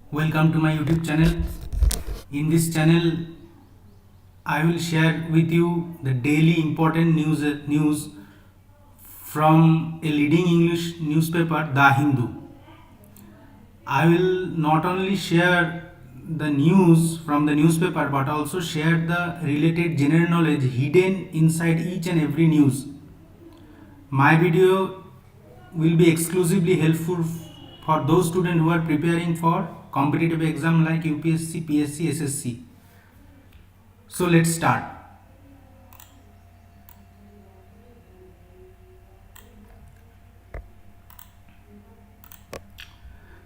Welcome to my YouTube channel. In this channel, I will share with you the daily important news from a leading English newspaper, The Hindu. I will not only share the news from the newspaper but also share the related general knowledge hidden inside each and every news. My video will be exclusively helpful for those students who are preparing for competitive exam like UPSC, PSC, SSC. So let's start.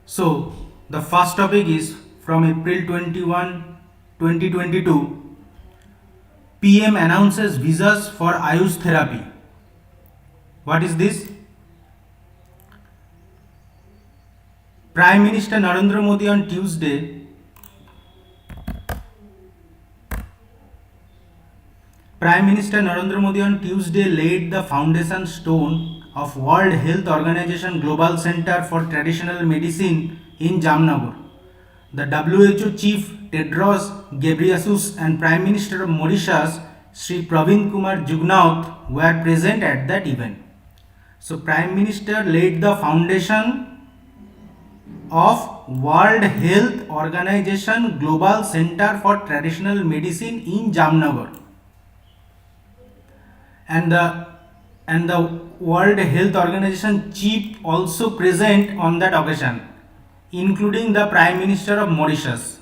So the first topic is from April 21, 2022. PM announces visas for Ayush therapy. What is this? Prime Minister Narendra Modi on Tuesday laid the foundation stone of World Health Organization Global Center for Traditional Medicine in Jamnagar. The WHO Chief Tedros Ghebreyesus and Prime Minister of Mauritius Sri Pravin Kumar Jugnauth were present at that event. So Prime Minister laid the foundation of World Health Organization Global Center for Traditional Medicine in Jamnagar, and the World Health Organization chief also present on that occasion, including the Prime Minister of Mauritius.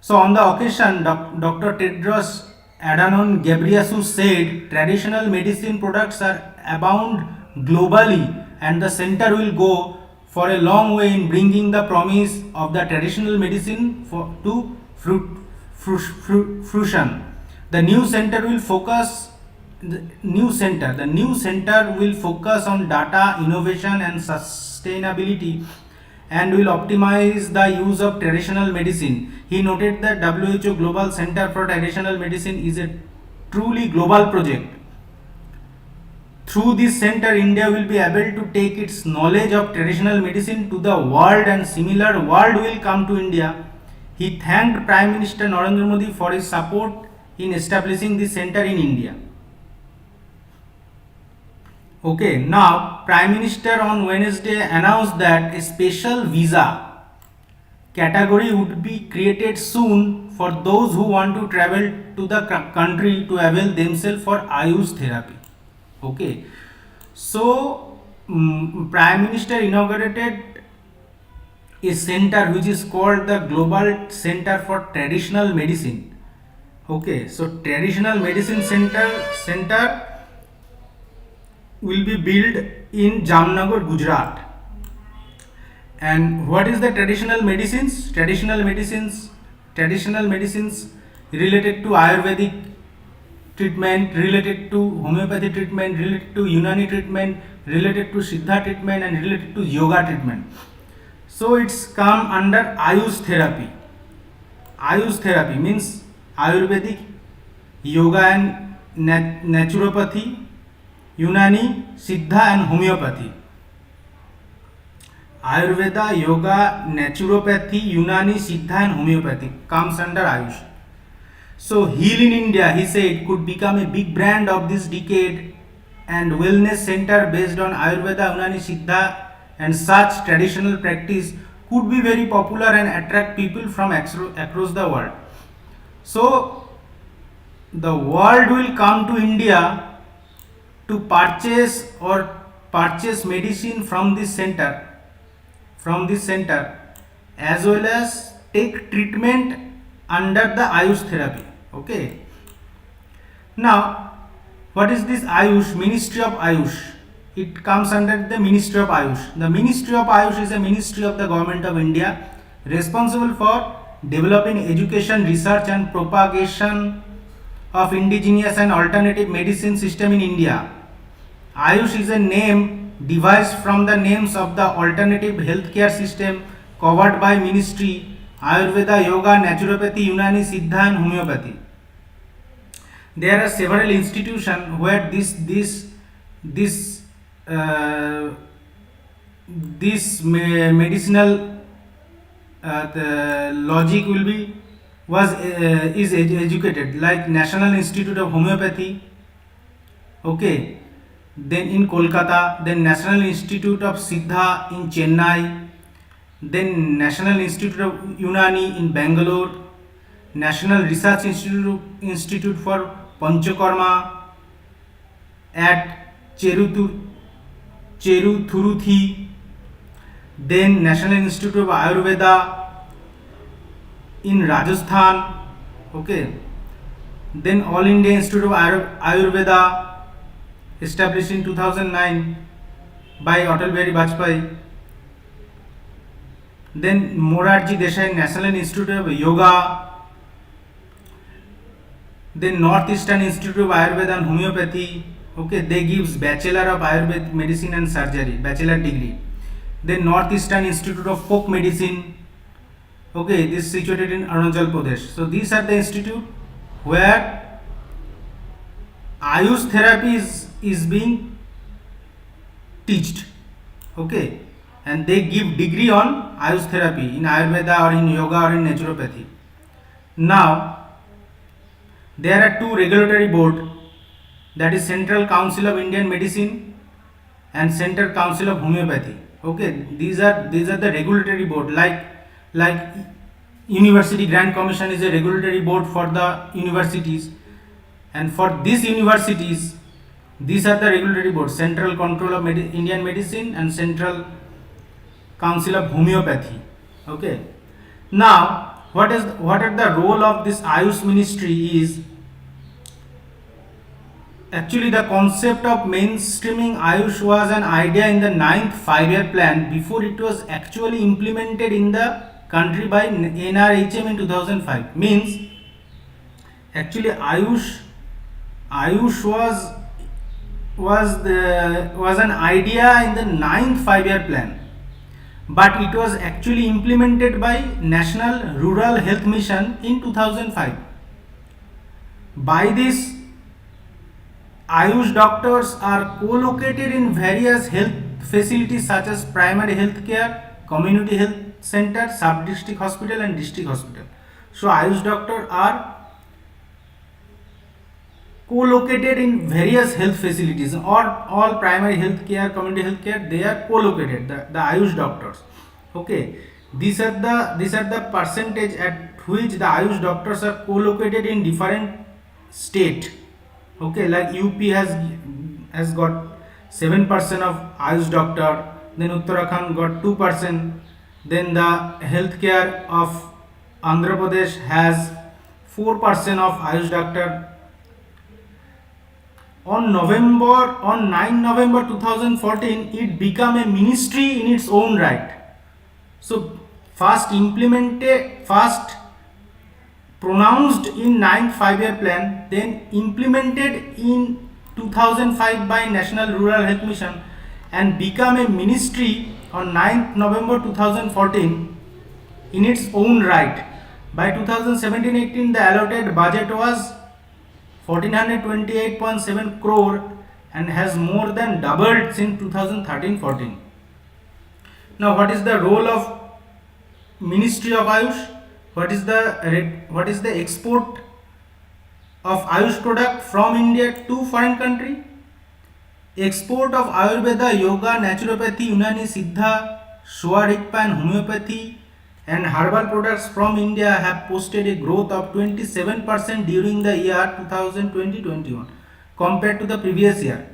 So on the occasion, Dr. Tedros Adhanom Ghebreyesus said traditional medicine products are abound globally and the center will go for a long way in bringing the promise of the traditional medicine to fruition. The new center will focus on data, innovation and sustainability and will optimize the use of traditional medicine. He noted that WHO Global Center for Traditional Medicine is a truly global project. Through this center, India will be able to take its knowledge of traditional medicine to the world and similar world will come to India. He thanked Prime Minister Narendra Modi for his support in establishing this center in India. Okay, now Prime Minister on Wednesday announced that a special visa category would be created soon for those who want to travel to the country to avail themselves for Ayush therapy. Okay, so Prime Minister inaugurated a center which is called the Global Center for Traditional Medicine. Okay, so Traditional Medicine Center will be built in Jamnagar, Gujarat. And what is the traditional medicines? Traditional medicines related to Ayurvedic treatment, related to homeopathy treatment, related to Unani treatment, related to Siddha treatment and related to yoga treatment. So it's come under Ayush therapy. Ayush therapy means Ayurvedic, yoga and naturopathy, Unani, Siddha and homeopathy. Ayurveda, yoga, naturopathy, Unani, Siddha and homeopathy comes under Ayush. So Heal in India, he said, could become a big brand of this decade and wellness center based on Ayurveda, Unani, Siddha and such traditional practice could be very popular and attract people from across the world. So the world will come to India to purchase medicine from this center as well as take treatment under the Ayush therapy. Okay, now what is this Ayush? Ministry of Ayush, it comes under the Ministry of Ayush. The Ministry of Ayush is a ministry of the government of India responsible for developing education, research and propagation of indigenous and alternative medicine system in India. Ayush is a name devised from the names of the alternative healthcare system covered by ministry: Ayurveda, yoga, naturopathy, Unani, Siddha and homeopathy. There are several institutions where this medicinal the logic will be was is educated, like National Institute of Homeopathy, okay, then in Kolkata, then National Institute of Siddha in Chennai, then National Institute of Unani in Bangalore, National Research Institute for Panchakarma at Cheruthuruthi, then National Institute of Ayurveda in Rajasthan, okay, then All India Institute of Ayurveda established in 2009 by Atal Bihari Vajpayee, then Morarji Desai National Institute of Yoga, then Northeastern Institute of Ayurveda and Homeopathy, okay, they gives Bachelor of Ayurvedic Medicine and Surgery, bachelor degree. Then Northeastern Institute of Folk Medicine, okay, this is situated in Arunachal Pradesh. So these are the institute where Ayush therapy is being taught, okay, and they give degree on Ayush therapy in Ayurveda or in Yoga or in naturopathy. Now there are two regulatory board, that is Central Council of Indian Medicine and Central Council of Homeopathy, okay, these are the regulatory board, like University Grant Commission is a regulatory board for the universities, and for these universities these are the regulatory boards: Central Control of Indian Medicine and Central Council of Homeopathy, okay. Now what are the role of this Ayush ministry is, actually the concept of mainstreaming Ayush was an idea in the 9th 5-year plan before it was actually implemented in the country by NRHM in 2005. Means actually Ayush was an idea in the 9th 5-year plan, but it was actually implemented by National Rural Health Mission in 2005. By this, Ayush doctors are co-located in various health facilities such as primary health care, community health center, sub-district hospital and district hospital. So Ayush doctors are co-located in various health facilities, or all primary health care, community health care, they are co-located, the Ayush doctors, okay. These are the percentage at which the Ayush doctors are co-located in different state, okay, like UP has got 7% of Ayush doctor, then Uttarakhand got 2%, then the healthcare of Andhra Pradesh has 4% of Ayush doctor. On 9 November 2014, it became a ministry in its own right. So first pronounced in 9th 5-year plan, then implemented in 2005 by National Rural Health Mission, and become a ministry on 9th November 2014 in its own right. By 2017-18, the allotted budget was 1428.7 crore and has more than doubled since 2013-14. Now what is the role of Ministry of Ayush? What is the export of Ayush product from India to foreign country? Export of Ayurveda, Yoga, Naturopathy, Unani, Siddha, Swarikpa and Homeopathy and herbal products from India have posted a growth of 27% during the year 2020-21 compared to the previous year.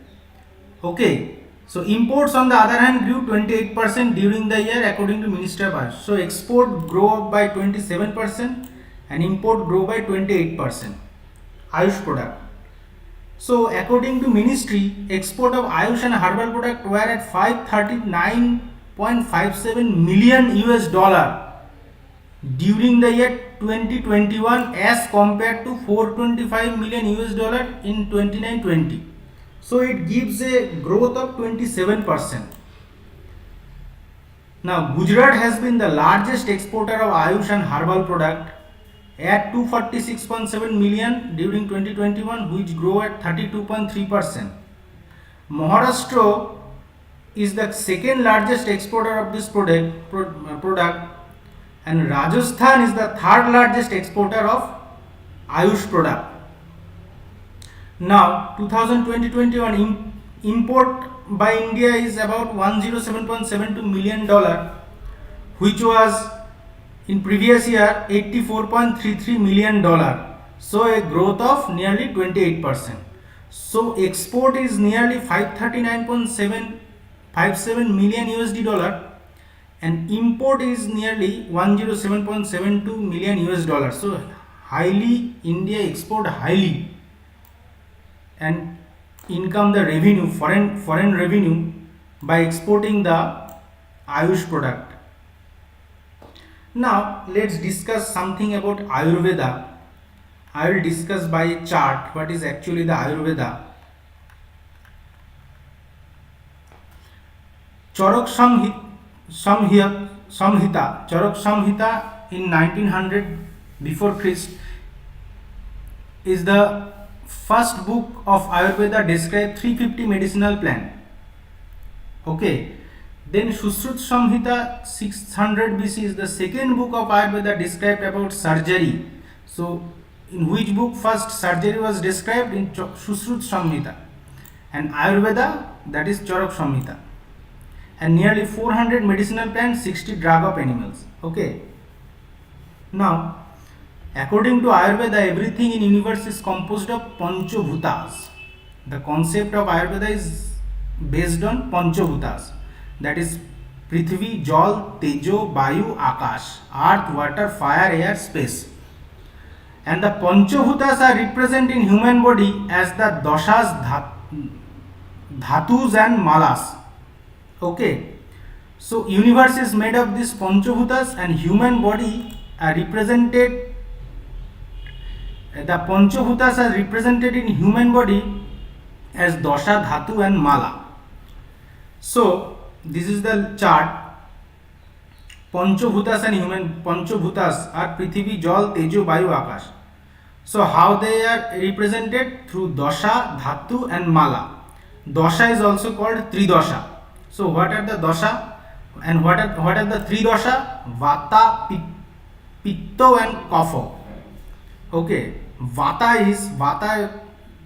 Okay, so imports on the other hand grew 28% during the year according to Minister of Ayush. So export grow by 27% and import grow by 28%. Ayush product. So according to Ministry, export of Ayush and herbal product were at 539.57 million US dollar during the year 2021 as compared to 425 million US dollar in 29-20. So it gives a growth of 27%. Now Gujarat has been the largest exporter of Ayush and herbal product at 246.7 million during 2021, which grew at 32.3%. Maharashtra is the second largest exporter of this product and Rajasthan is the third largest exporter of Ayush product. Now 2020-21 import by India is about $107.72 million, which was in previous year $84.33 million. So a growth of nearly 28%. So export is nearly 539.757 million USD dollar, and import is nearly 107.72 million US dollar. So highly India export highly and income the revenue, foreign revenue, by exporting the Ayush product. Now let's discuss something about Ayurveda. I will discuss by a chart what is actually the Ayurveda. Charak Samhita in 1900 before Christ is the first book of Ayurveda, describe 350 medicinal plant. Okay. Then Sushrut Samhita 600 BC is the second book of Ayurveda, described about surgery. So in which book first surgery was described? In Sushrut Samhita. And Ayurveda, that is Charak Samhita. And nearly 400 medicinal plants, 60 drug of animals. Okay. Now according to Ayurveda, everything in universe is composed of Panchabhutas. The concept of Ayurveda is based on Panchabhutas, that is Prithvi, Jal, Tejo, Vayu, Akash, earth, water, fire, air, space. And the Panchabhutas are represented in human body as the doshas, dhatus and malas. Okay. So universe is made of these Panchabhutas, and human body are represented. The Panchabhutas are represented in human body as dosha, dhatu and mala. So this is the chart. Panchabhutas and human Panchabhutas are Prithvi, Jal, Tejo, Vayu, Akash. So how they are represented? Through dosha, dhatu and mala. Dosha is also called tridosha. So what are the dosha and what are the three dosha? Vata, Pitta and Kapha. Okay. Vata,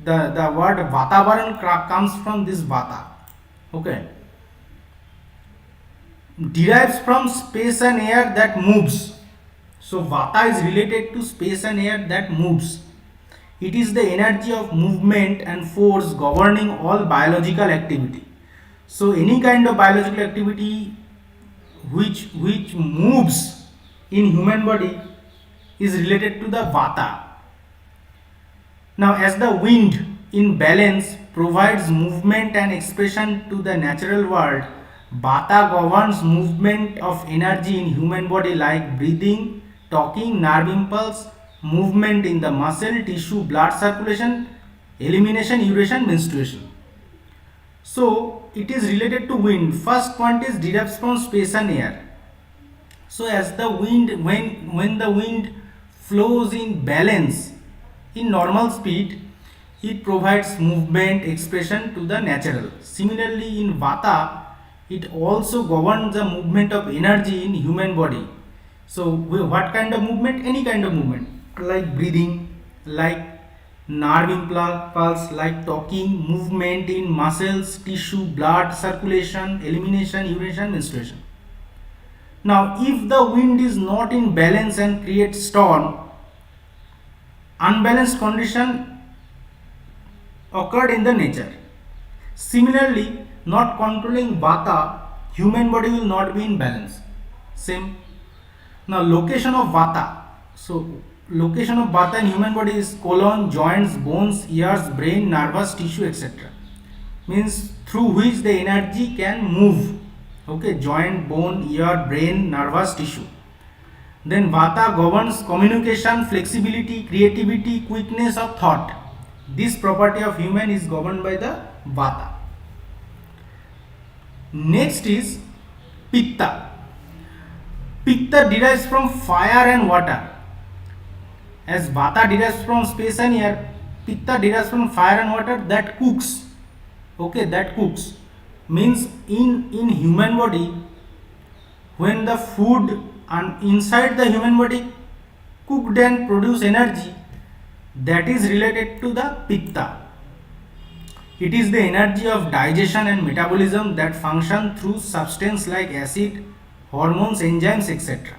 the word Vatavaran comes from this Vata. Okay. Derives from space and air that moves. So Vata is related to space and air that moves. It is the energy of movement and force governing all biological activity. So any kind of biological activity which moves in human body is related to the Vata. Now as the wind in balance provides movement and expression to the natural world, Vata governs movement of energy in human body like breathing, talking, nerve impulse, movement in the muscle, tissue, blood circulation, elimination, urination, menstruation. So it is related to wind. First point is derives from space and air. So as the wind, when the wind flows in balance in normal speed, it provides movement, expression to the natural. Similarly in Vata, it also governs the movement of energy in human body. So what kind of movement? Any kind of movement, like breathing, like nerve impulse, like talking, movement in muscles, tissue, blood circulation, elimination, urination, menstruation. Now if the wind is not in balance and creates storm, unbalanced condition occurred in the nature. Similarly, not controlling Vata, human body will not be in balance. Same. Now location of Vata. So location of Vata in human body is colon, joints, bones, ears, brain, nervous tissue, etc. Means through which the energy can move. Okay, joint, bone, ear, brain, nervous tissue. Then Vata governs communication, flexibility, creativity, quickness of thought. This property of human is governed by the Vata. Next is Pitta. Pitta derives from fire and water. As Vata derives from space and air, Pitta derives from fire and water that cooks. Okay, that cooks. Means in human body, when the food and inside the human body cooked and produce energy, that is related to the pitta. It is the energy of digestion and metabolism that function through substance like acid, hormones, enzymes, etc.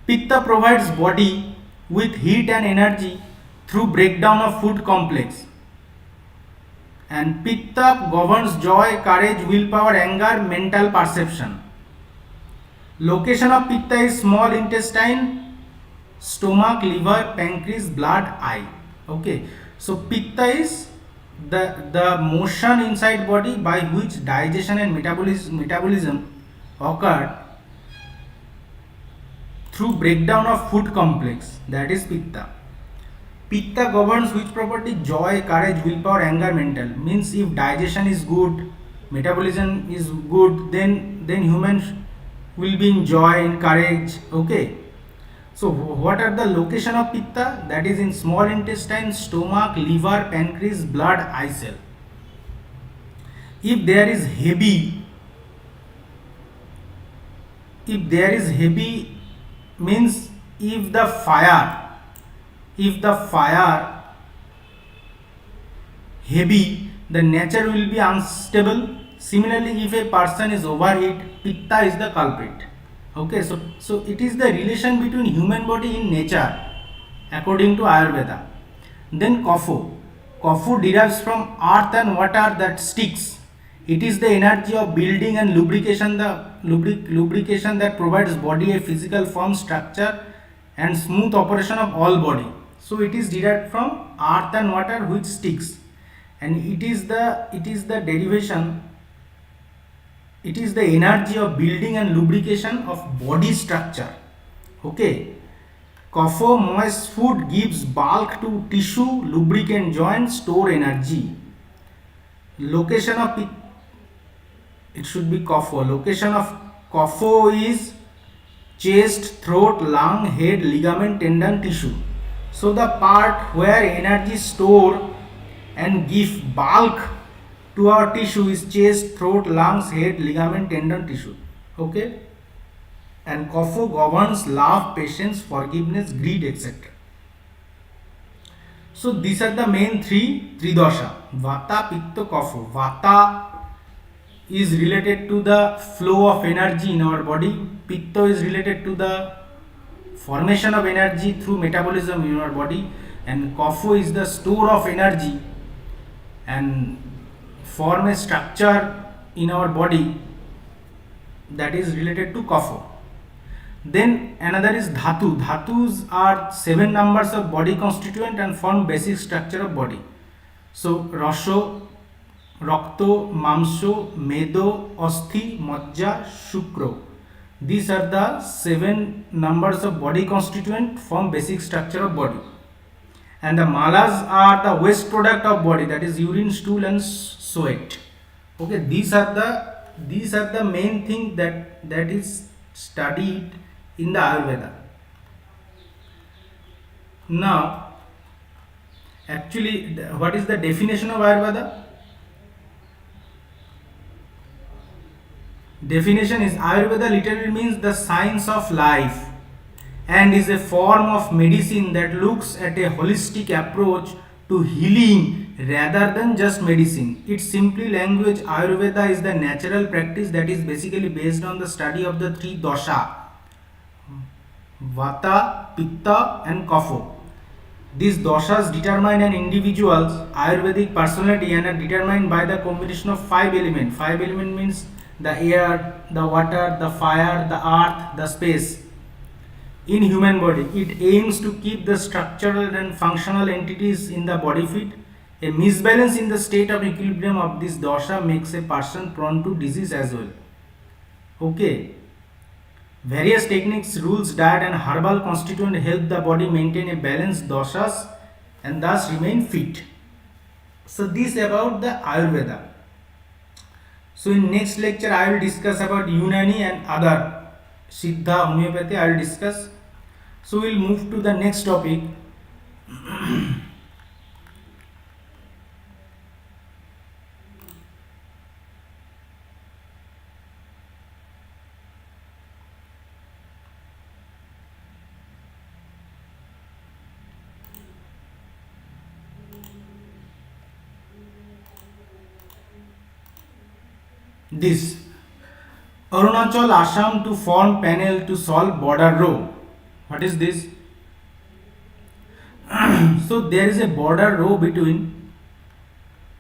Pitta provides body with heat and energy through breakdown of food complex. And Pitta governs joy, courage, willpower, anger, mental perception. Location of Pitta is small intestine, stomach, liver, pancreas, blood, eye. Okay, so Pitta is the motion inside body by which digestion and metabolism occur through breakdown of food complex, that is Pitta. Pitta governs which property? Joy, courage, willpower, anger, mental. Means if digestion is good, metabolism is good, then humans will be in joy and courage. Okay. So what are the location of Pitta? That is in small intestine, stomach, liver, pancreas, blood, eye cell. If there is heavy means if the fire heavy, the nature will be unstable. Similarly, if a person is overheat, pitta is the culprit. Okay, so it is the relation between human body in nature according to Ayurveda. Then kapha derives from earth and water that sticks. It is the energy of building and lubrication, lubrication that provides body a physical form, structure and smooth operation of all body. So it is derived from earth and water which sticks, and it is the derivation, it is the energy of building and lubrication of body structure. Okay, kapha moist food gives bulk to tissue, lubricant joints, store energy. Location of it should be kapha. Location of kapha is chest, throat, lung, head, ligament, tendon, tissue. So the part where energy store and give bulk to our tissue is chest, throat, lungs, head, ligament, tendon, tissue. Okay, and kapha governs love, patience, forgiveness, greed, etc. So these are the main three dosha: vata, pitta, kapha. Vata is related to the flow of energy in our body. Pitta is related to the formation of energy through metabolism in our body, and kapha is the store of energy and form a structure in our body, that is related to kapha. Then another is dhatu. Dhatus are 7 numbers of body constituent and form basic structure of body. So rasho, rakto, mamsho, medo, asthi, majja, shukro. These are the 7 numbers of body constituent form basic structure of body. And the malas are the waste product of body, that is urine, stool and sweat. Okay, these are the main thing that is studied in the Ayurveda. Now actually, what is the definition of Ayurveda? Definition is Ayurveda literally means the science of life and is a form of medicine that looks at a holistic approach to healing rather than just medicine. It's simply language. Ayurveda is the natural practice that is basically based on the study of the 3 dosha: vata, pitta and kapha. These doshas determine an individual's Ayurvedic personality and are determined by the combination of 5 elements. 5 elements means the air, the water, the fire, the earth, the space. In human body, it aims to keep the structural and functional entities in the body fit. A misbalance in the state of equilibrium of this dosha makes a person prone to disease as well. Okay. Various techniques, rules, diet and herbal constituent help the body maintain a balanced doshas and thus remain fit. So this about the Ayurveda. So in next lecture I will discuss about Unani and other Siddha, homeopathy I will discuss. So we will move to the next topic. this Arunachal Assam to form panel to solve border row. What is this? So there is a border row between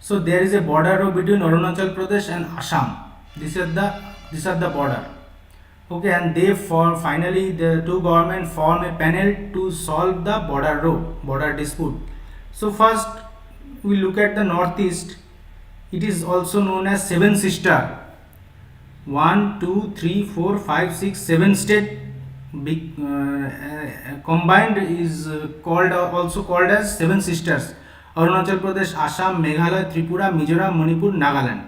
Arunachal Pradesh and Assam. These are the border. Okay, and they finally the two government form a panel to solve the border dispute. So first we look at the northeast. It is also known as seven sister. 1, 2, 3, 4, 5, 6, 7 state combined is also called as seven sisters. Arunachal Pradesh, Assam, Meghalaya, Tripura, Mizoram, Manipur, Nagaland.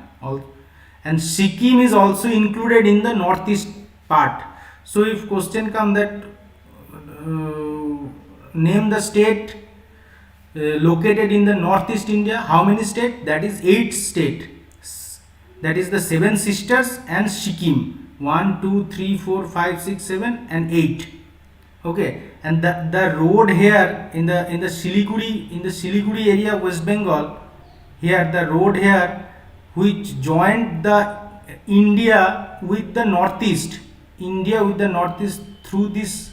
And Sikkim is also included in the northeast part. So if question come that name the state located in the northeast India, how many state? That is 8 state. That is the seven sisters and Sikkim. 1, 2, 3, 4, 5, 6, 7 and 8. Okay, and the road here in the Siliguri area of West Bengal, here the road here which joined the India with the northeast through this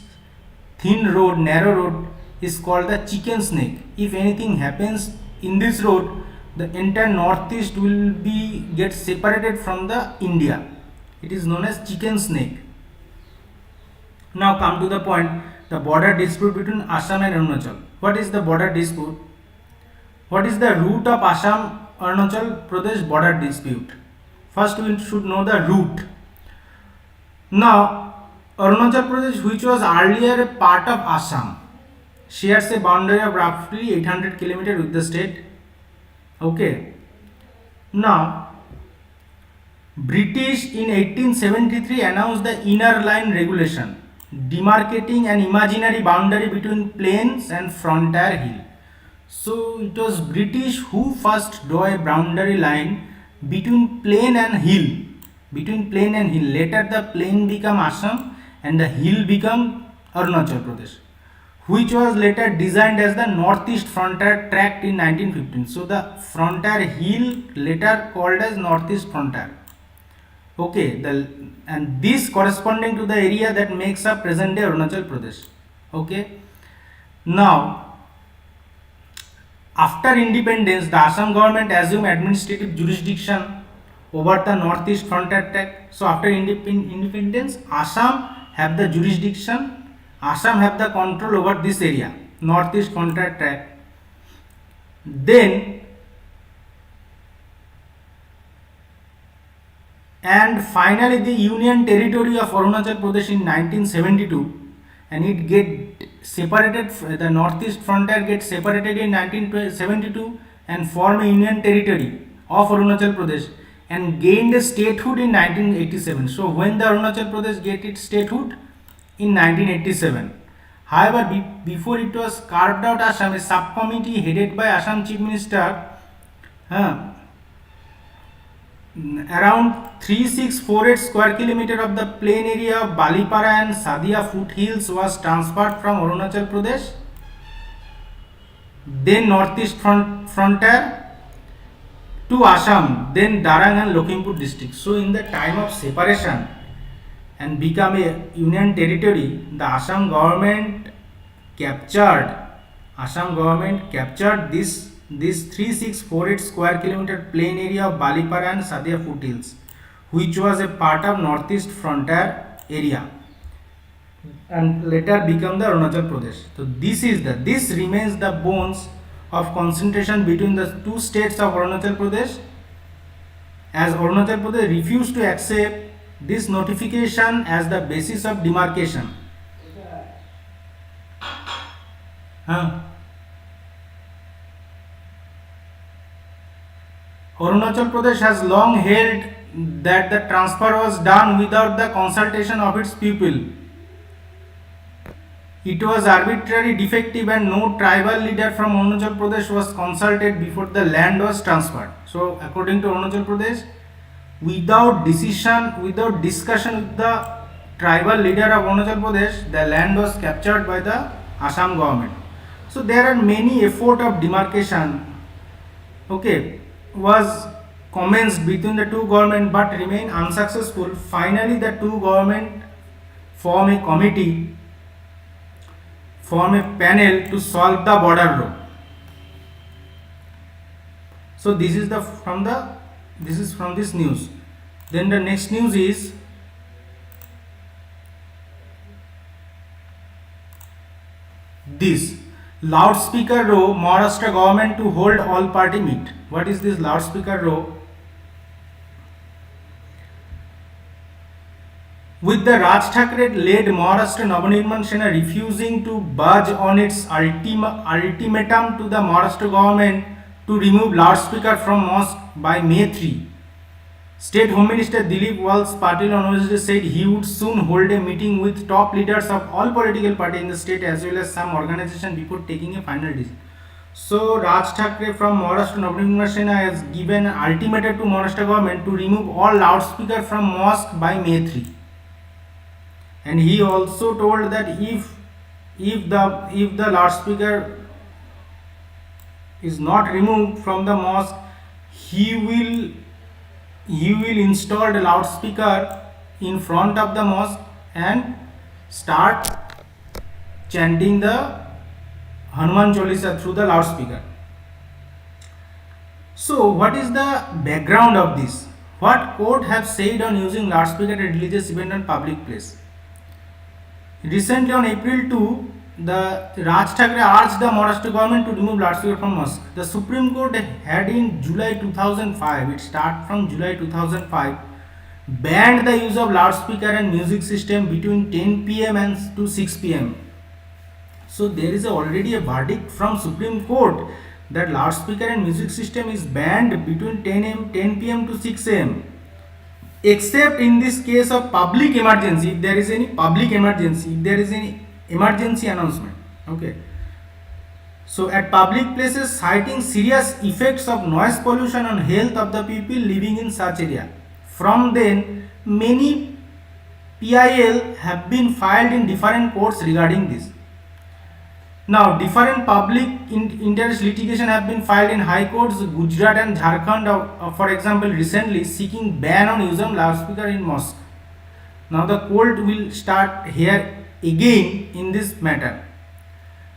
thin road, narrow road is called the chicken snake. If anything happens in this road, the entire northeast will get separated from the India. It is known as chicken snake. Now come to the point, the border dispute between Assam and Arunachal. What is the border dispute? What is the root of Assam Arunachal Pradesh border dispute? First we should know the root. Now Arunachal Pradesh, which was earlier a part of Assam, shares a boundary of roughly 800 km with the state. Okay. Now British in 1873 announced the Inner Line Regulation, demarcating an imaginary boundary between plains and frontier hill. So it was British who first drew a boundary line between plain and hill. Later the plain became Assam and the hill became Arunachal Pradesh, which was later designed as the Northeast Frontier Tract in 1915. So the frontier hill later called as Northeast Frontier. Okay, and this corresponding to the area that makes up present day Arunachal Pradesh. Okay, now after independence, the Assam government assumed administrative jurisdiction over the Northeast Frontier Tract. So after independence, Assam have the jurisdiction, Assam have the control over this area, Northeast Frontier Tract. Then and finally the Union Territory of Arunachal Pradesh in 1972, and it get separated, the Northeast Frontier gets separated in 1972 and form a Union Territory of Arunachal Pradesh and gained a statehood in 1987. So when the Arunachal Pradesh get its statehood? In 1987. However, before it was carved out Assam, a subcommittee headed by Assam Chief Minister, around 3648 square kilometer of the plain area of Balipara and Sadia foothills was transferred from Arunachal Pradesh, then Northeast Frontier, to Assam, then Darang and Lakhimpur districts. So in the time of separation and become a union territory, the Assam government captured this 3648 square kilometer plain area of Balipara and Sadia foothills, which was a part of Northeast Frontier area and later become the Arunachal Pradesh. So this remains the bones of concentration between the two states of Arunachal Pradesh, as Arunachal Pradesh refused to accept this notification as the basis of demarcation. Arunachal Pradesh has long held that the transfer was done without the consultation of its people. It was arbitrary, defective, and no tribal leader from Arunachal Pradesh was consulted before the land was transferred. So according to Arunachal Pradesh, without discussion with the tribal leader of Arunachal Pradesh, the land was captured by the Assam government. So there are many efforts of demarcation, okay, was commenced between the two governments but remain unsuccessful. Finally, the two governments form a committee, form a panel to solve the border law. So this is from this news. Then the next news is this: loudspeaker row, Maharashtra government to hold all party meet. What is this loudspeaker row? With the Raj Thackeray led Maharashtra Navanirman Sena refusing to budge on its ultimatum to the Maharashtra government to remove loudspeaker from mosque by May 3. State Home Minister Dilip Walsh Patil on Wednesday said he would soon hold a meeting with top leaders of all political parties in the state as well as some organization before taking a final decision. So Raj Thackeray from Maharashtra Navanirman Sena has given an ultimatum to Maharashtra government to remove all loudspeaker from mosque by May 3. And he also told that if the loudspeaker is not removed from the mosque, he will install the loudspeaker in front of the mosque and start chanting the Hanuman Chalisa through the loudspeaker. So what is the background of this? What court have said on using loudspeaker at religious event on public place? Recently on April 2, the Raj Thackeray urged the Maharashtra government to remove loudspeaker from mosque. The Supreme Court had in July 2005, it started from July 2005, banned the use of loudspeaker and music system between 10 pm and to 6 pm. So there is already a verdict from Supreme Court that loudspeaker and music system is banned between 10 pm to 6 am. Except in this case of public emergency, if there is any public emergency, if there is any emergency announcement. Okay. So at public places, citing serious effects of noise pollution on health of the people living in such area. From then, many PIL have been filed in different courts regarding this. Now, different public interest litigation have been filed in high courts, Gujarat and Jharkhand, for example, recently seeking ban on use of loudspeaker in mosque. Now, the court will start here again in this matter.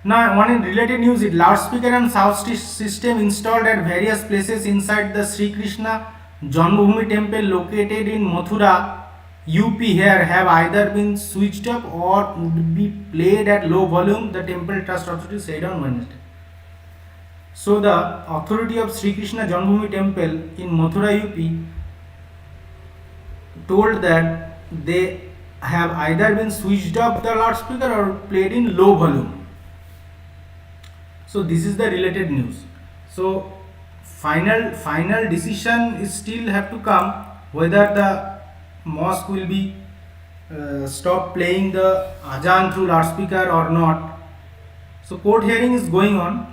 Now, one related news is loudspeaker and sound system installed at various places inside the Sri Krishna Janmabhoomi temple located in Mathura, UP here have either been switched off or would be played at low volume, the Temple Trust Authority said on Wednesday. So the authority of Sri Krishna Janmabhoomi temple in Mathura, UP told that they have either been switched off the loudspeaker or played in low volume. So this is the related news. So final decision is still have to come whether the mosque will be stop playing the Azan through loudspeaker or not. So court hearing is going on.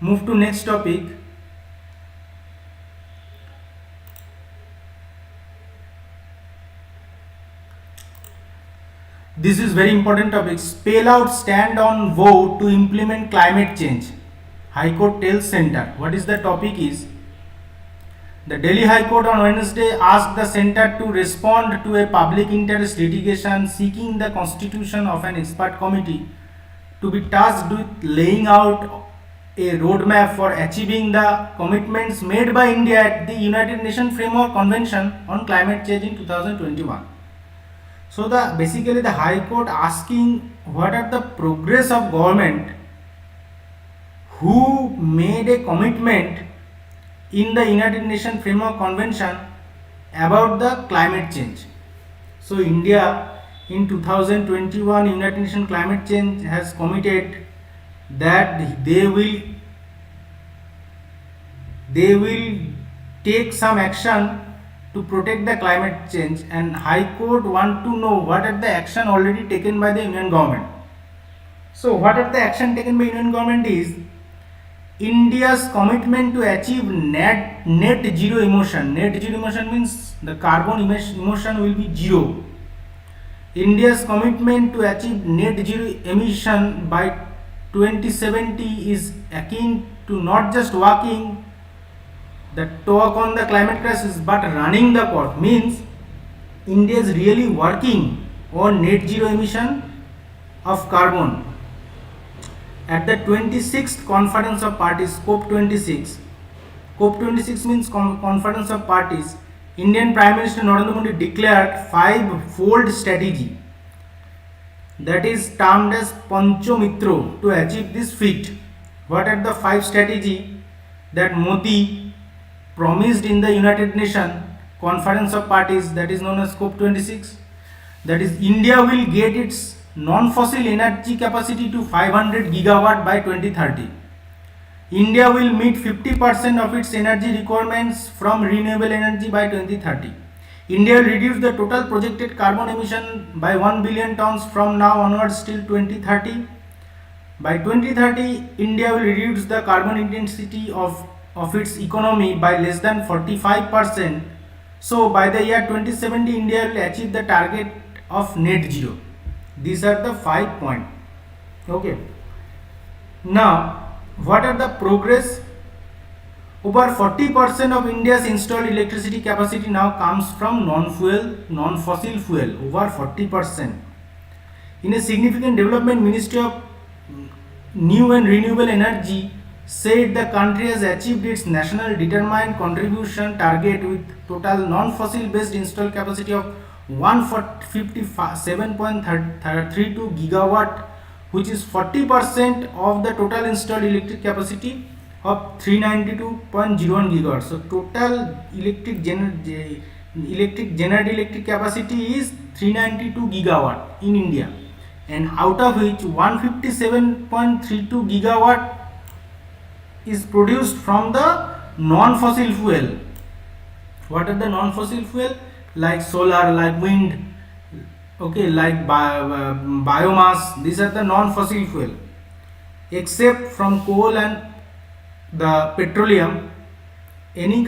Move to next topic. This is very important topic. Spell out stand on vote to implement climate change. High Court tells Center. What is the topic is? The Delhi High Court on Wednesday asked the centre to respond to a public interest litigation seeking the constitution of an expert committee to be tasked with laying out a roadmap for achieving the commitments made by India at the United Nations Framework Convention on Climate Change in 2021. So basically the High Court asking what are the progress of government who made a commitment in the United Nations Framework Convention about the climate change. So India in 2021 United Nations Climate Change has committed that they will take some action to protect the climate change, and High Court want to know what are the action already taken by the Union government. So what are the action taken by Union government is India's commitment to achieve net zero emission. Net zero emission means the carbon emission will be zero. India's commitment to achieve net zero emission by 2070 is akin to not just walking the talk on the climate crisis, but running the pot means India is really working on net zero emission of carbon. At the 26th Conference of Parties, COP26, COP26 means Conference of Parties, Indian Prime Minister Narendra Modi declared five-fold strategy that is termed as Panchomitro to achieve this feat. What are the five strategy that Modi promised in the United Nations Conference of Parties, that is known as COP26? That is, India will get its non-fossil energy capacity to 500 gigawatt by 2030. India will meet 50% of its energy requirements from renewable energy by 2030. India will reduce the total projected carbon emission by 1 billion tons from now onwards till 2030. By 2030, India will reduce the carbon intensity of its economy by less than 45%. So by the year 2070, India will achieve the target of net zero. These are the 5 points. Okay. Now, what are the progress? Over 40% of India's installed electricity capacity now comes from non-fossil fuel. Over 40%. In a significant development, Ministry of New and Renewable Energy said the country has achieved its national determined contribution target with total non-fossil based installed capacity of 157.32 gigawatt, which is 40% of the total installed electric capacity of 392.01 gigawatts. So total generated electric capacity is 392 gigawatt in India, and out of which 157.32 gigawatt is produced from the non-fossil fuel. What are the non-fossil fuel? Like solar, like wind, okay, like biomass. These are the non-fossil fuel. Except from coal and the petroleum, any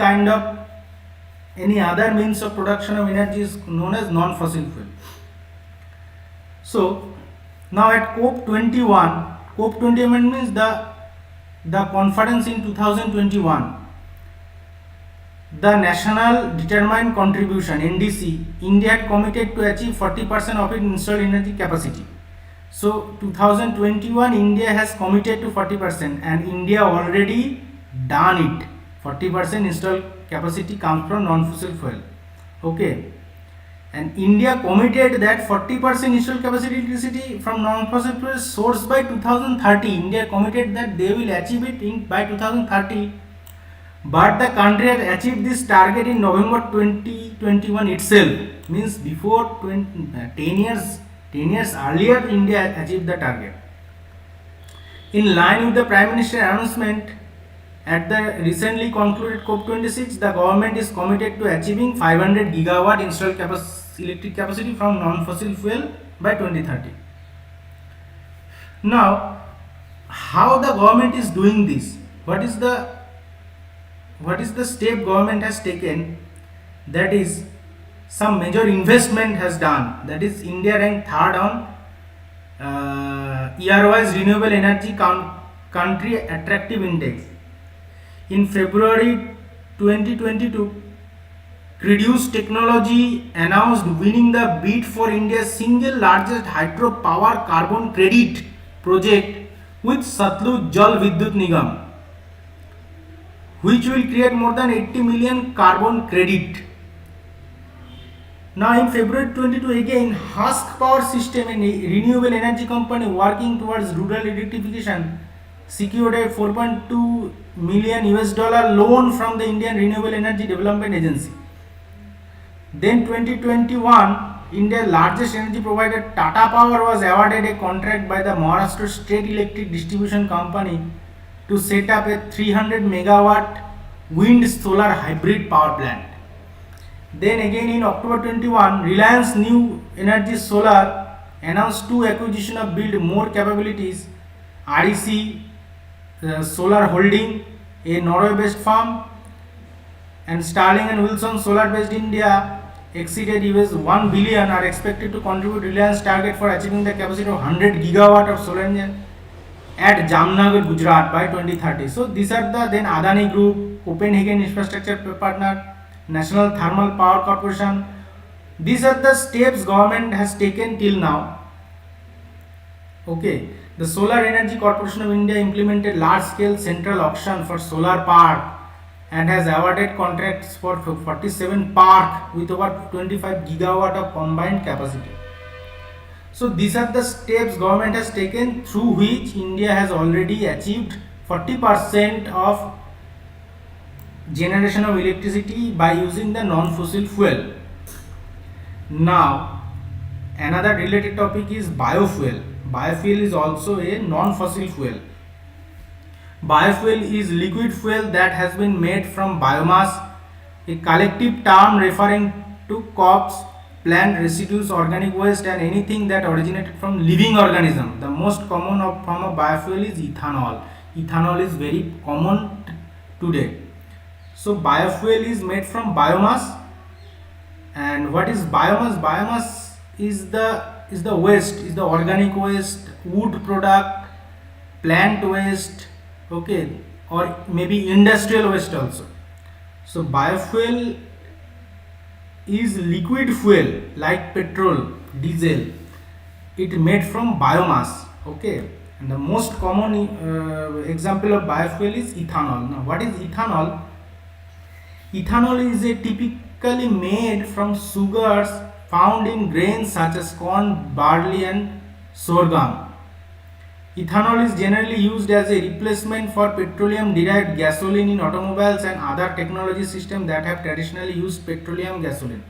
other means of production of energy is known as non-fossil fuel. So now at COP21 means the conference in 2021, the National Determined Contribution (NDC), India had committed to achieve 40% of its installed energy capacity. So 2021, India has committed to 40%, and India already done it. 40% installed capacity comes from non-fossil fuel. Okay, and India committed that 40% installed capacity electricity from non-fossil fuel sourced by 2030. India committed that they will achieve it by 2030. But the country had achieved this target in November 2021 itself. Means before 10 years earlier, India achieved the target. In line with the Prime Minister's announcement at the recently concluded COP26, the government is committed to achieving 500 gigawatt installed electric capacity from non-fossil fuel by 2030. Now, how the government is doing this? What is the step government has taken? That is, some major investment has done. That is, India ranked third on year-wise renewable energy country attractive index. In February 2022, Produce Technology announced winning the bid for India's single largest hydropower carbon credit project with Satluj Jal Vidyut Nigam, which will create more than 80 million carbon credit. Now in February 22 again, Husk Power System, a renewable energy company working towards rural electrification, secured a $4.2 million loan from the Indian Renewable Energy Development Agency. Then 2021, India's largest energy provider Tata Power was awarded a contract by the Maharashtra State Electric Distribution Company to set up a 300 megawatt wind solar hybrid power plant. Then again in October 21, Reliance New Energy Solar announced two acquisition of build more capabilities. REC Solar Holding, a Norway-based firm, and Starling and Wilson Solar based India exceeded $1 billion, are expected to contribute Reliance target for achieving the capacity of 100 gigawatt of solar energy at Jamnagar, Gujarat by 2030. So these are the then Adani Group, Copenhagen Infrastructure Partner, National Thermal Power Corporation. These are the steps government has taken till now. Okay, the Solar Energy Corporation of India implemented large-scale central auction for solar park and has awarded contracts for 47 park with over 25 gigawatt of combined capacity. So these are the steps government has taken through which India has already achieved 40% of generation of electricity by using the non-fossil fuel. Now, another related topic is biofuel. Biofuel is also a non-fossil fuel. Biofuel is liquid fuel that has been made from biomass, a collective term referring to crops, plant residues, organic waste and anything that originated from living organism. The most common form of biofuel is ethanol. Ethanol is very common today. So biofuel is made from biomass. And what is biomass? Biomass is the waste, is the organic waste, wood product, plant waste, okay, or maybe industrial waste also. So biofuel is liquid fuel like petrol, diesel. It made from biomass, okay. And the most common example of biofuel is ethanol. Now what is ethanol? Ethanol is a typically made from sugars found in grains such as corn, barley and sorghum. Ethanol is generally used as a replacement for petroleum derived gasoline in automobiles and other technology systems that have traditionally used petroleum gasoline.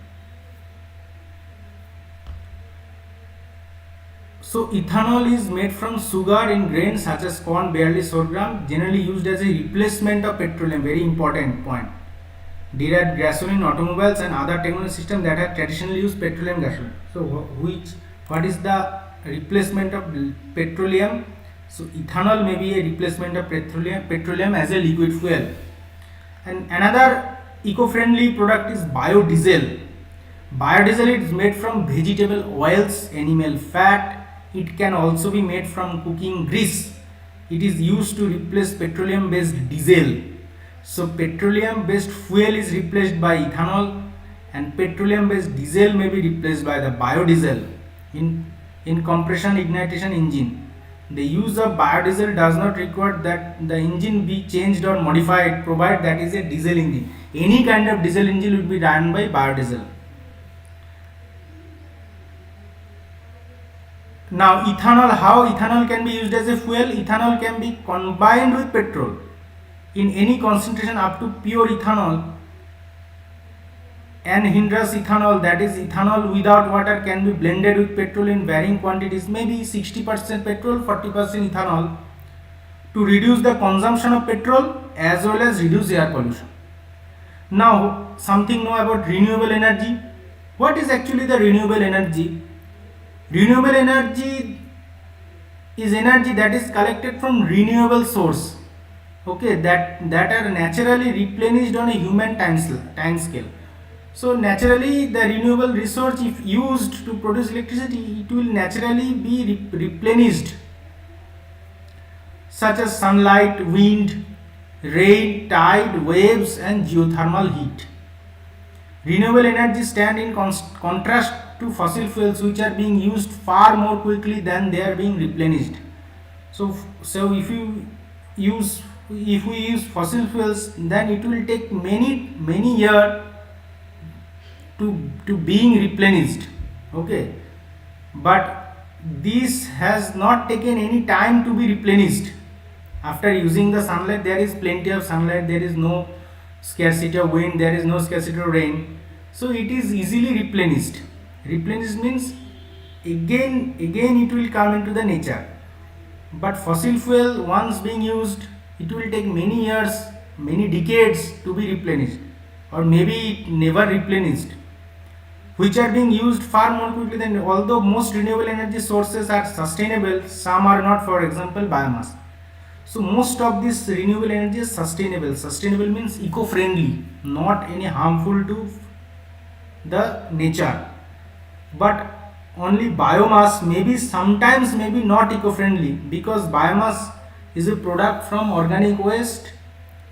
So ethanol is made from sugar in grains such as corn, barley, sorghum, generally used as a replacement of petroleum. Very important point. Derived gasoline, automobiles and other technology systems that have traditionally used petroleum gasoline. So what is the replacement of petroleum? So ethanol may be a replacement of petroleum as a liquid fuel. And another eco-friendly product is biodiesel. Biodiesel is made from vegetable oils, animal fat. It can also be made from cooking grease. It is used to replace petroleum based diesel. So petroleum based fuel is replaced by ethanol and petroleum based diesel may be replaced by the biodiesel in compression ignition engine. The use of biodiesel does not require that the engine be changed or modified, provided that is a diesel engine. Any kind of diesel engine will be run by biodiesel. Now ethanol, how ethanol can be used as a fuel? Ethanol can be combined with petrol in any concentration up to pure ethanol. Anhydrous ethanol, that is ethanol without water, can be blended with petrol in varying quantities, maybe 60% petrol, 40% ethanol, to reduce the consumption of petrol as well as reduce air pollution. Now something know about renewable energy. What is actually the renewable energy? Renewable energy is energy that is collected from renewable source, okay, that are naturally replenished on a human time scale. So naturally the renewable resource, if used to produce electricity, it will naturally be replenished, such as sunlight, wind, rain, tide, waves and geothermal heat. Renewable energy stand in contrast to fossil fuels, which are being used far more quickly than they are being replenished. So if we use fossil fuels, then it will take many years to being replenished, okay, but this has not taken any time to be replenished. After using the sunlight, there is plenty of sunlight, there is no scarcity of wind, there is no scarcity of rain, so it is easily replenished. Replenished means again it will come into the nature. But fossil fuel, once being used, it will take many years, many decades to be replenished, or maybe never replenished, which are being used far more quickly than. Although most renewable energy sources are sustainable, some are not, for example biomass. So most of this renewable energy is sustainable. Sustainable means eco-friendly, not any harmful to the nature. But only biomass maybe sometimes maybe not eco-friendly, because biomass is a product from organic waste.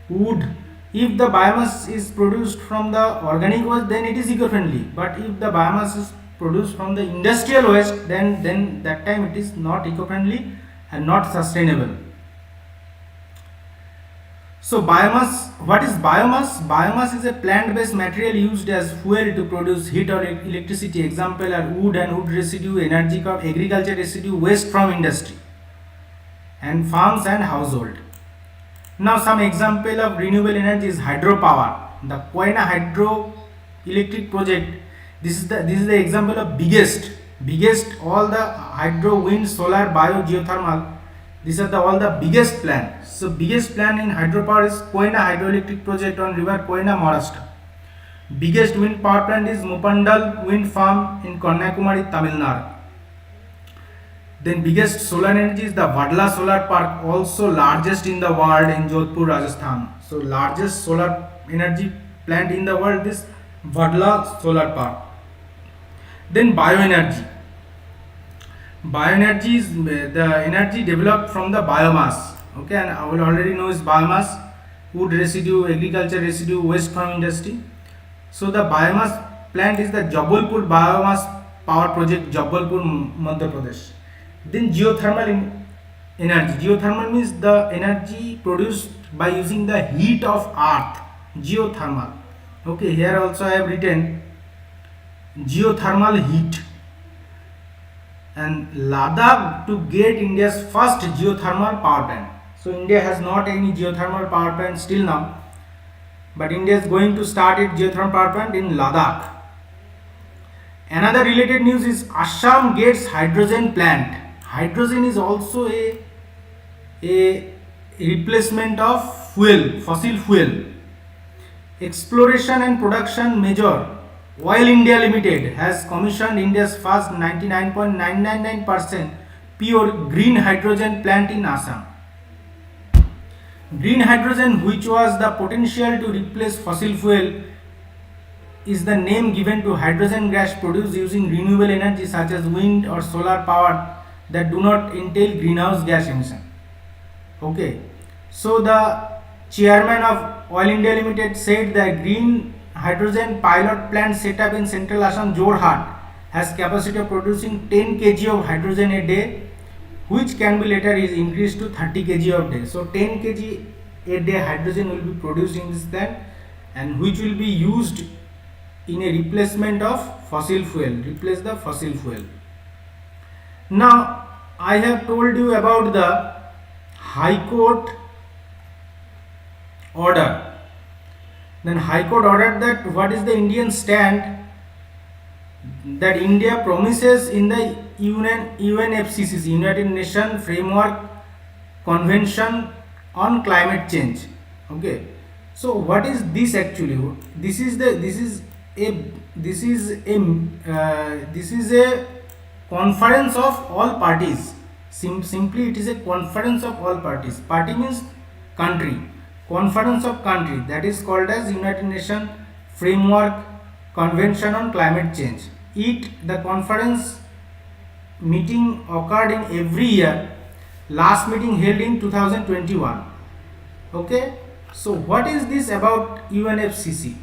Wood, if the biomass is produced from the organic waste, then it is eco-friendly. But if the biomass is produced from the industrial waste, then that time it is not eco-friendly and not sustainable. So biomass, what is biomass? Biomass is a plant-based material used as fuel to produce heat or electricity. Example are wood and wood residue, energy from agriculture residue, waste from industry and farms and household. Now some example of renewable energy is hydropower. The Koyna hydro electric project. This is the example of biggest all the hydro, wind, solar, bio, geothermal. These are all the biggest plant. So biggest plant in hydropower is Koyna hydroelectric project on river Koyna, Maharashtra. Biggest wind power plant is Mupandal wind farm in Kanyakumari, Tamil Nadu. Then biggest solar energy is the Vadla solar park, also largest in the world in Jodhpur, Rajasthan. So largest solar energy plant in the world is Vadla solar park. Then bioenergy. Bioenergy is the energy developed from the biomass. Okay, and I will already know is biomass, wood residue, agriculture residue, waste from industry. So the biomass plant is the Jabalpur biomass power project, Jabalpur, Madhya Pradesh. Then geothermal energy. Geothermal means the energy produced by using the heat of earth. Geothermal. Okay, here also I have written geothermal heat. And Ladakh to get India's first geothermal power plant. So India has not any geothermal power plant still now, but India is going to start its geothermal power plant in Ladakh. Another related news is Assam gets hydrogen plant. Hydrogen is also a replacement of fuel, fossil fuel. Exploration and production major Oil India Limited has commissioned India's first 99.999% pure green hydrogen plant in Assam. Green hydrogen, which was the potential to replace fossil fuel, is the name given to hydrogen gas produced using renewable energy such as wind or solar power that do not entail greenhouse gas emission. Okay, so the chairman of Oil India Limited said that green hydrogen pilot plant set up in central Assam, Jorhat, has capacity of producing 10 kg of hydrogen a day, which can be later is increased to 30 kg of day. So 10 kg a day hydrogen will be produced in this plant, and which will be used in a replacement of fossil fuel, replace the fossil fuel. Now I have told you about the High Court order. Then High Court ordered that what is the Indian stand, that India promises in the UNFCCC, United Nations Framework Convention on Climate Change. Okay, so what is this actually? This is a conference of all parties. Simply it is a conference of all parties. Party means country. Conference of country, that is called as United Nations Framework Convention on Climate Change. The conference meeting occurred in every year. Last meeting held in 2021. Okay, so what is this about UNFCCC?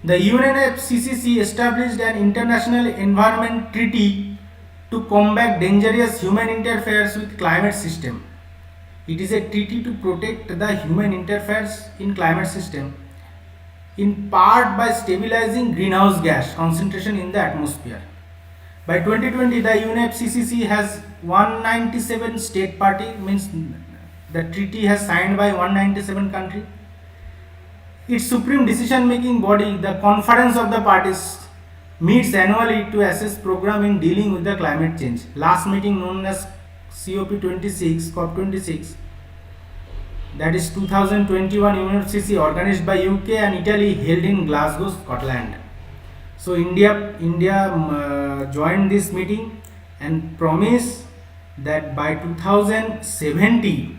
The UNFCCC established an international environment treaty to combat dangerous human interference with climate system. It is a treaty to protect the human interference in climate system, in part by stabilizing greenhouse gas concentration in the atmosphere. By 2020, the UNFCCC has 197 state party, means the treaty has signed by 197 countries. Its supreme decision making body, the Conference of the Parties, meets annually to assess program in dealing with the climate change. Last meeting known as COP26, that is 2021 UNFCCC, organized by UK and Italy, held in Glasgow, Scotland. So India joined this meeting and promised that by 2070,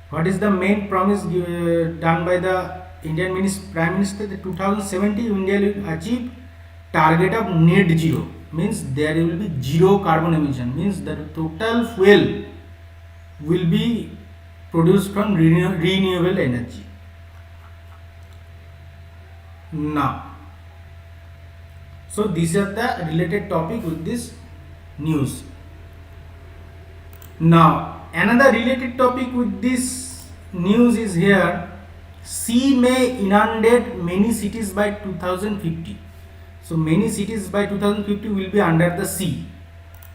what is the main promise done by the Indian Prime Minister? The 2070 India will achieve target of net zero. means there will be zero carbon emission, means the total fuel will be produced from renewable energy. Now, so these are the related topic with this news. Now, another related topic with this news is here: sea may inundate many cities by 2050. So many cities by 2050 will be under the sea.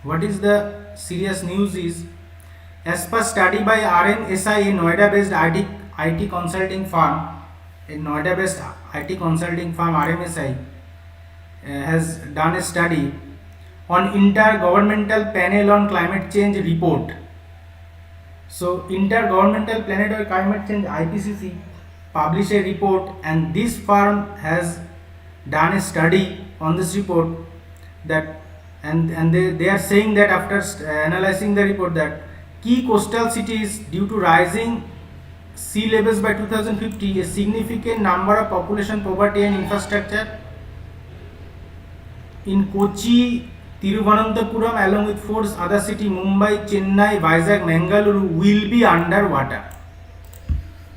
What is the serious news is, as per study by RMSI, a Noida-based IT consulting firm, RMSI has done a study on Intergovernmental Panel on Climate Change report. So Intergovernmental Panel on Climate Change (IPCC) published a report, and this firm has done a study on this report, that and they are saying that after analyzing the report, that key coastal cities, due to rising sea levels by 2050, a significant number of population, poverty and infrastructure in Kochi, Thiruvananthapuram along with four other cities, Mumbai, Chennai, Vizag, Mangaluru, will be underwater.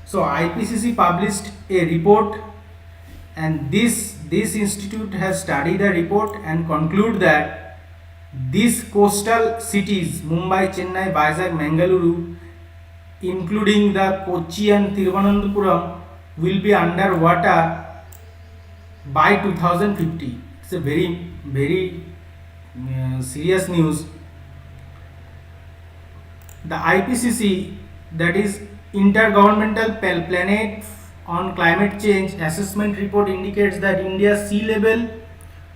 So IPCC published a report, and this institute has studied the report and conclude that these coastal cities, Mumbai, Chennai, Vizag, Mangaluru, including the Kochi and Thiruvananthapuram, will be underwater by 2050. It's a very serious news. The IPCC, that is Intergovernmental Planet on Climate Change Assessment report, indicates that India's sea level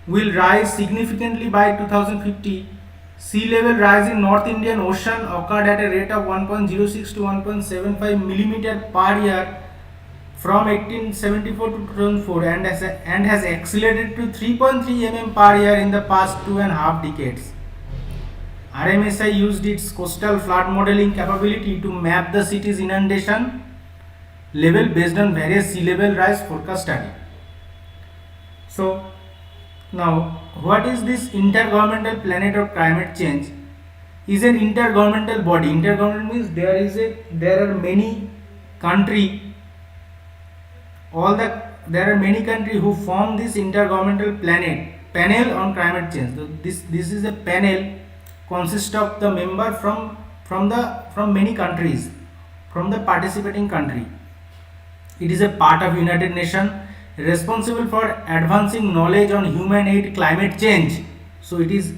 will rise significantly by 2050. Sea level rise in North Indian Ocean occurred at a rate of 1.06 to 1.75 mm per year from 1874 to 2004 and has accelerated to 3.3 mm per year in the past 2.5 decades. RMSI used its coastal flood modeling capability to map the city's inundation level based on various sea level rise forecast study. So now, what is this Intergovernmental Planet of Climate Change? Is an intergovernmental body. Intergovernmental means there are many countries. There are many countries who form this intergovernmental panel on climate change. So this is a panel consists of the member from many countries, from the participating country. It is a part of United Nations, responsible for advancing knowledge on human aid climate change. So its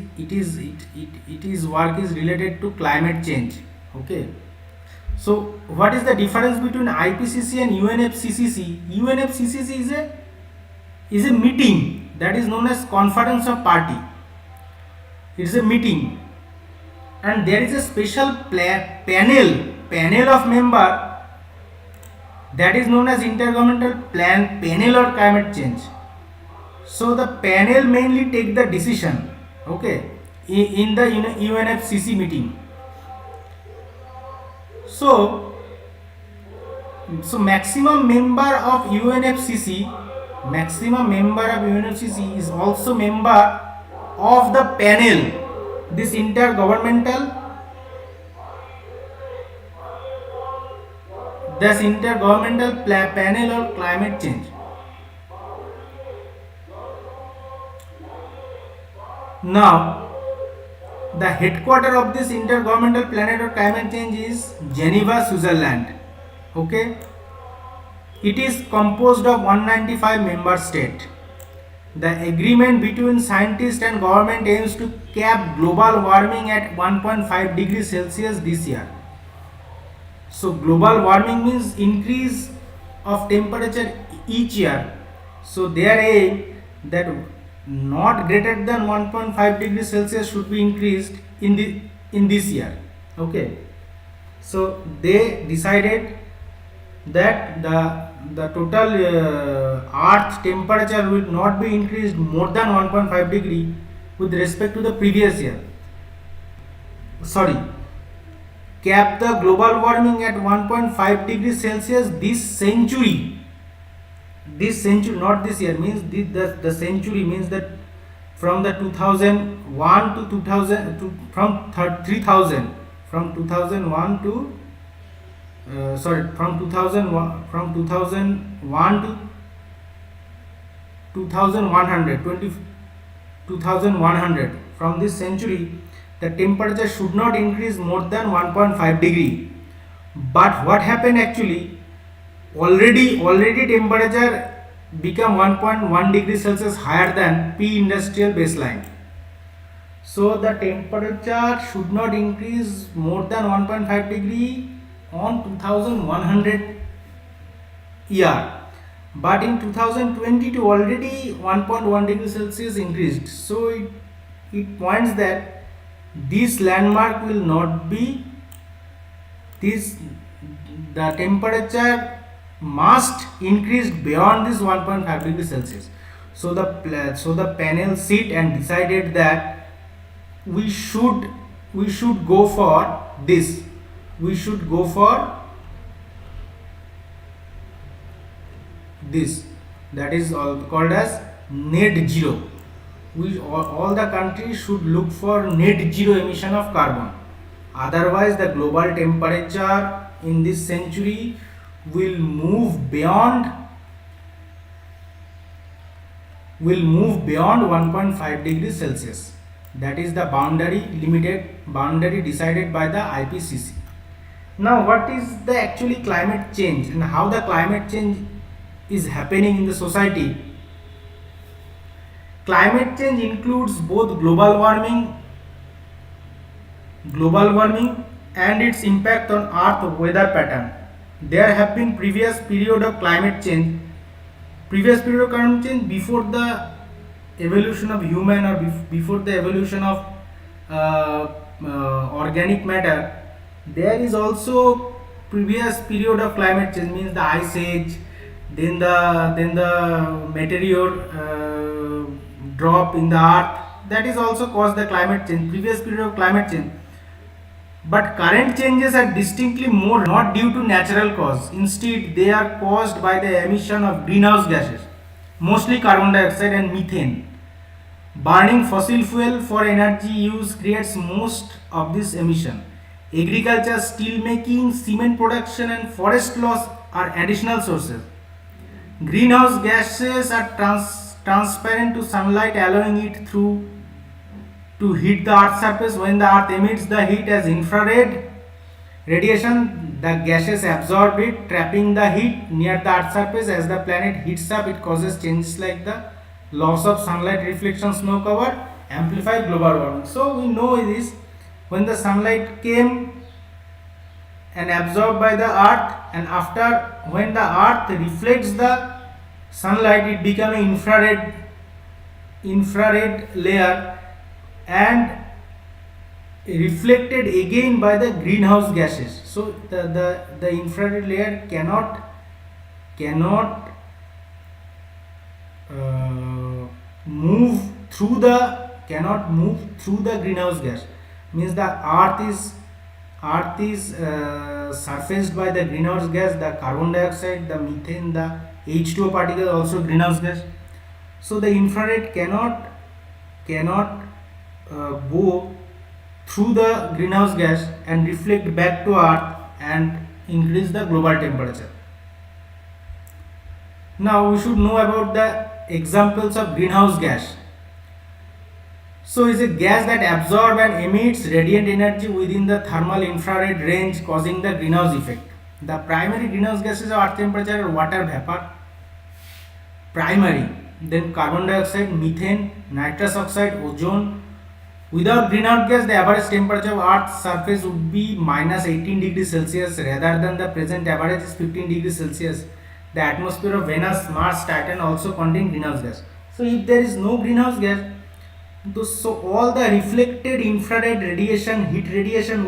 work is related to climate change. Okay. So what is the difference between IPCC and UNFCCC? UNFCCC is a meeting that is known as Conference of Party. It is a meeting, and there is a special panel of member that is known as Intergovernmental Panel on Climate Change. So the panel mainly take the decision, okay, in the UNFCCC meeting. So maximum member of UNFCCC is also member of the panel, this intergovernmental panel on climate change. Now, the headquarters of this intergovernmental planet of climate change is Geneva, Switzerland. Okay, it is composed of 195 member states. The agreement between scientists and government aims to cap global warming at 1.5 degrees Celsius this year. So global warming means increase of temperature each year. So their aim that not greater than 1.5 degrees Celsius should be increased in this year. Okay. So they decided that the total earth temperature will not be increased more than 1.5 degree with respect to the previous year. Cap the global warming at 1.5 degrees Celsius this century, not this year, means the century, means that from the 2001 to 2000 to, from 3000 from 2001 to from 2001 to 2100 2100. From this century, the temperature should not increase more than 1.5 degree. But what happened actually, already temperature become 1.1 degree Celsius higher than pre-industrial baseline. So the temperature should not increase more than 1.5 degree on 2100 year. But in 2022 already 1.1 degree Celsius increased. So it points that this landmark will not be the temperature must increase beyond this 1.5 degree Celsius. So the panel sit and decided that we should go for this. We should go for this, that is called as net zero. All the countries should look for net zero emission of carbon. Otherwise, the global temperature in this century will move beyond 1.5 degrees Celsius. That is the boundary decided by the IPCC. Now, what is the actually climate change and how the climate change is happening in the society? Climate change includes both global warming and its impact on earth weather pattern. There have been previous period of climate change before the evolution of human or before the evolution of organic matter. There is also previous period of climate change, means the ice age, then the meteor drop in the earth, that is also caused the climate change, previous period of climate change. But current changes are distinctly more not due to natural cause. Instead, they are caused by the emission of greenhouse gases, mostly carbon dioxide and methane. Burning fossil fuel for energy use creates most of this emission. Agriculture, steel making, cement production and forest loss are additional sources. Greenhouse gases are transparent to sunlight, allowing it through to heat the earth's surface. When the earth emits the heat as infrared radiation, the gases absorb it, trapping the heat near the earth's surface. As the planet heats up, it causes changes like the loss of sunlight reflection, snow cover, amplify global warming. So we know this, when the sunlight came and absorbed by the earth, and after when the earth reflects the sunlight, it becomes an infrared layer and reflected again by the greenhouse gases. So the infrared layer cannot move through the greenhouse gas, means the earth is surfaced by the greenhouse gas, the carbon dioxide, the methane, the H2O particle, also greenhouse gas. So the infrared cannot go through the greenhouse gas and reflect back to earth and increase the global temperature. Now we should know about the examples of greenhouse gas. So is a gas that absorbs and emits radiant energy within the thermal infrared range, causing the greenhouse effect. The primary greenhouse gases of earth temperature are water vapor, primary, then carbon dioxide, methane, nitrous oxide, ozone. Without greenhouse gas, the average temperature of earth's surface would be minus 18 degrees Celsius rather than the present average is 15 degrees Celsius. The atmosphere of Venus, Mars, Titan also contain greenhouse gas. So if there is no greenhouse gas, so all the reflected infrared radiation, heat radiation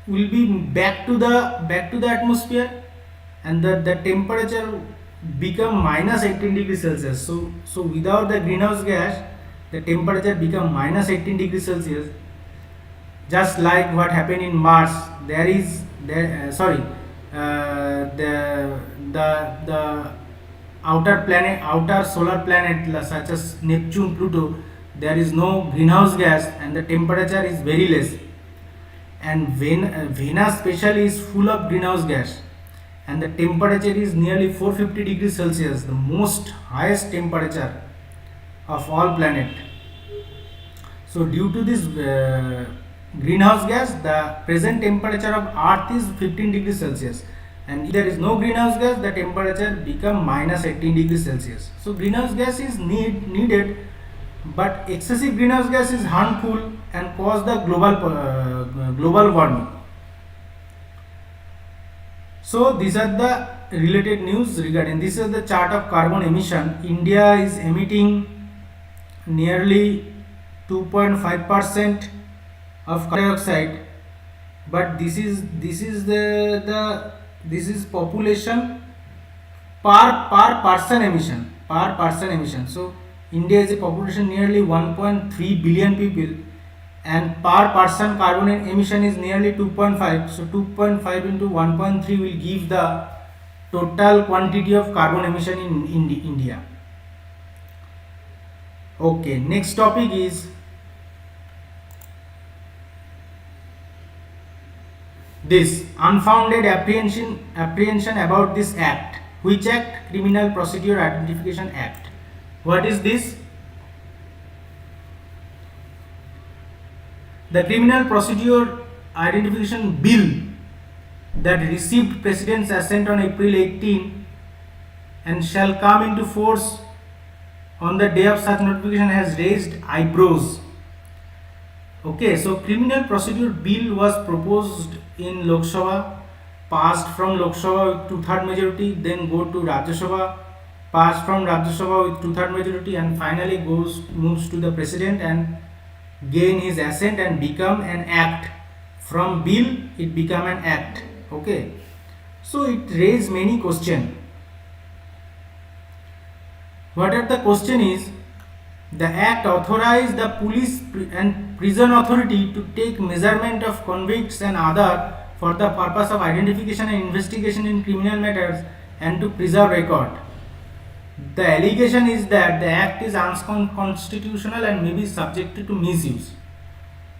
will be back to the atmosphere, and the temperature become minus 18 degrees Celsius. So without the greenhouse gas, the temperature become minus 18 degrees Celsius. Just like what happened in Mars, the outer solar planet such as Neptune, Pluto, there is no greenhouse gas and the temperature is very less. And Venus especially is full of greenhouse gas and the temperature is nearly 450 degrees Celsius, the most highest temperature of all planet. So due to this greenhouse gas, the present temperature of Earth is 15 degrees Celsius, and if there is no greenhouse gas, the temperature become minus 18 degrees Celsius. So greenhouse gas is needed, but excessive greenhouse gas is harmful and cause the global warming. So these are the related news regarding. This is the chart of carbon emission. India is emitting nearly 2.5% of carbon dioxide, but this is population per person emission. So India is a population nearly 1.3 billion people, and per person carbon emission is nearly 2.5. So 2.5 into 1.3 will give the total quantity of carbon emission in India. Okay, next topic is this unfounded apprehension about this act. Which act? Criminal Procedure Identification Act. What is this? The Criminal Procedure Identification Bill that received President's assent on April 18 and shall come into force on the day of such notification has raised eyebrows. Okay, so Criminal Procedure Bill was proposed in Lok Sabha, passed from Lok Sabha with 2/3 majority, then go to Rajya Sabha, passed from Rajya Sabha with 2/3 majority, and finally moves to the President and gain his assent and become an act. From bill it become an act. Okay, so it raised many questions. What are the question is, the act authorized the police and prison authority to take measurement of convicts and other for the purpose of identification and investigation in criminal matters and to preserve record. The allegation is that the act is unconstitutional and may be subjected to misuse.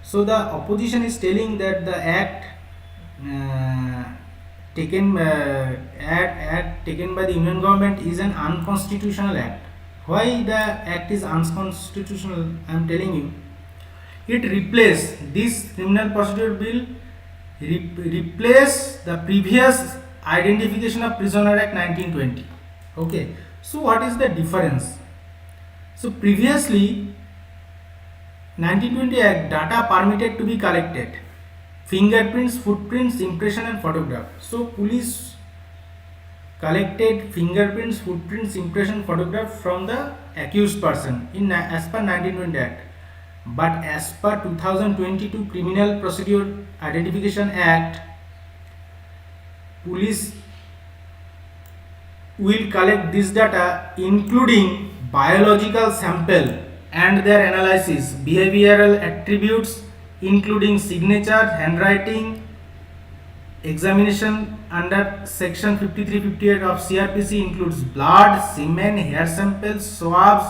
So the opposition is telling that the act taken by the Union government is an unconstitutional act. Why the act is unconstitutional? I am telling you. It replaced this criminal procedure bill, replace the previous Identification of Prisoner Act 1920. Okay. So what is the difference? So previously 1920 Act, data permitted to be collected: fingerprints, footprints, impression and photograph. So police collected fingerprints, footprints, impression, photograph from the accused person as per 1920 Act. But as per 2022 Criminal Procedure Identification Act, police will collect this data including biological sample and their analysis, behavioral attributes including signature, handwriting. Examination under section 53-58 of CRPC includes blood, semen, hair samples, swabs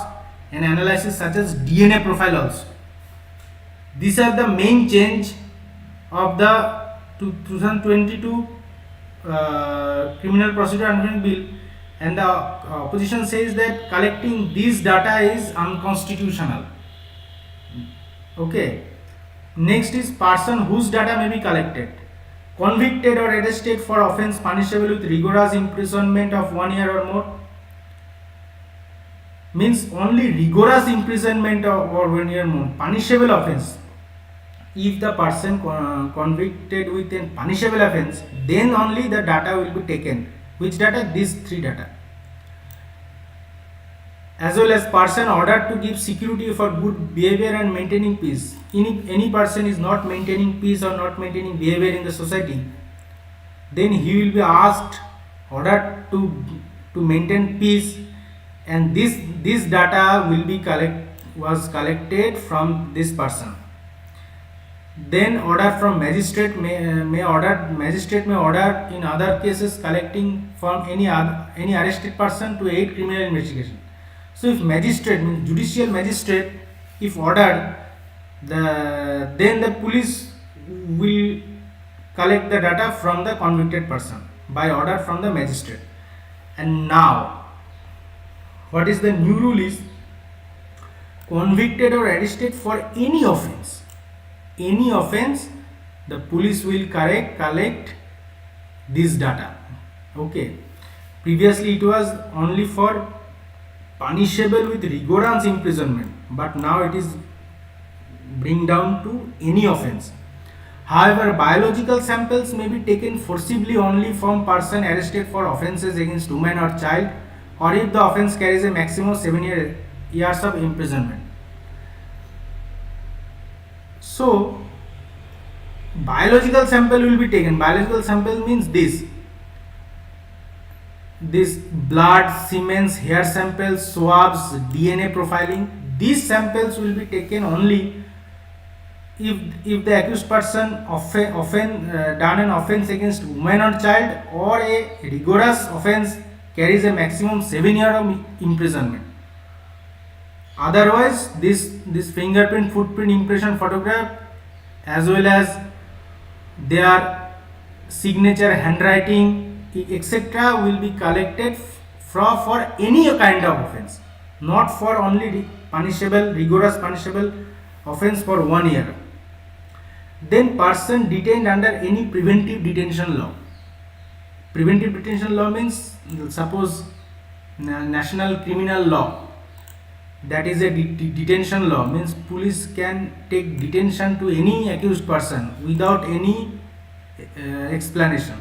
and analysis such as DNA profile also. These are the main change of the 2022 Criminal Procedure Amendment Bill, and the opposition says that collecting this data is unconstitutional. Okay. Next is person whose data may be collected. Convicted or arrested for offence punishable with rigorous imprisonment of 1 year or more. Means only rigorous imprisonment or 1 year more. Punishable offence. If the person convicted with a punishable offence, then only the data will be taken. Which data? These three data. As well as person ordered to give security for good behavior and maintaining peace. Any person is not maintaining peace or not maintaining behavior in the society, then he will be asked, ordered to maintain peace, and this data will be was collected from this person. Then order from magistrate may order in other cases collecting from any arrested person to aid criminal investigation. So if magistrate means judicial magistrate, if ordered, then the police will collect the data from the convicted person by order from the magistrate. And now, what is the new rule is, convicted or arrested for any offense, the police will collect this data. Okay, previously it was only for punishable with rigorous imprisonment, but now it is bring down to any offense. However, biological samples may be taken forcibly only from person arrested for offences against woman or child, or if the offence carries a maximum of 7 years of imprisonment. So, biological sample will be taken. Biological sample means this blood, semen, hair samples, swabs, DNA profiling. These samples will be taken only if the accused person done an offence against woman or child, or a rigorous offence carries a maximum 7 years of imprisonment. Otherwise, this fingerprint, footprint, impression, photograph, as well as their signature, handwriting, etc., will be collected for any kind of offence, not for only rigorous punishable offence for 1 year. Then person detained under any preventive detention law. Preventive detention law means, suppose national criminal law, that is a detention law, means police can take detention to any accused person without any explanation.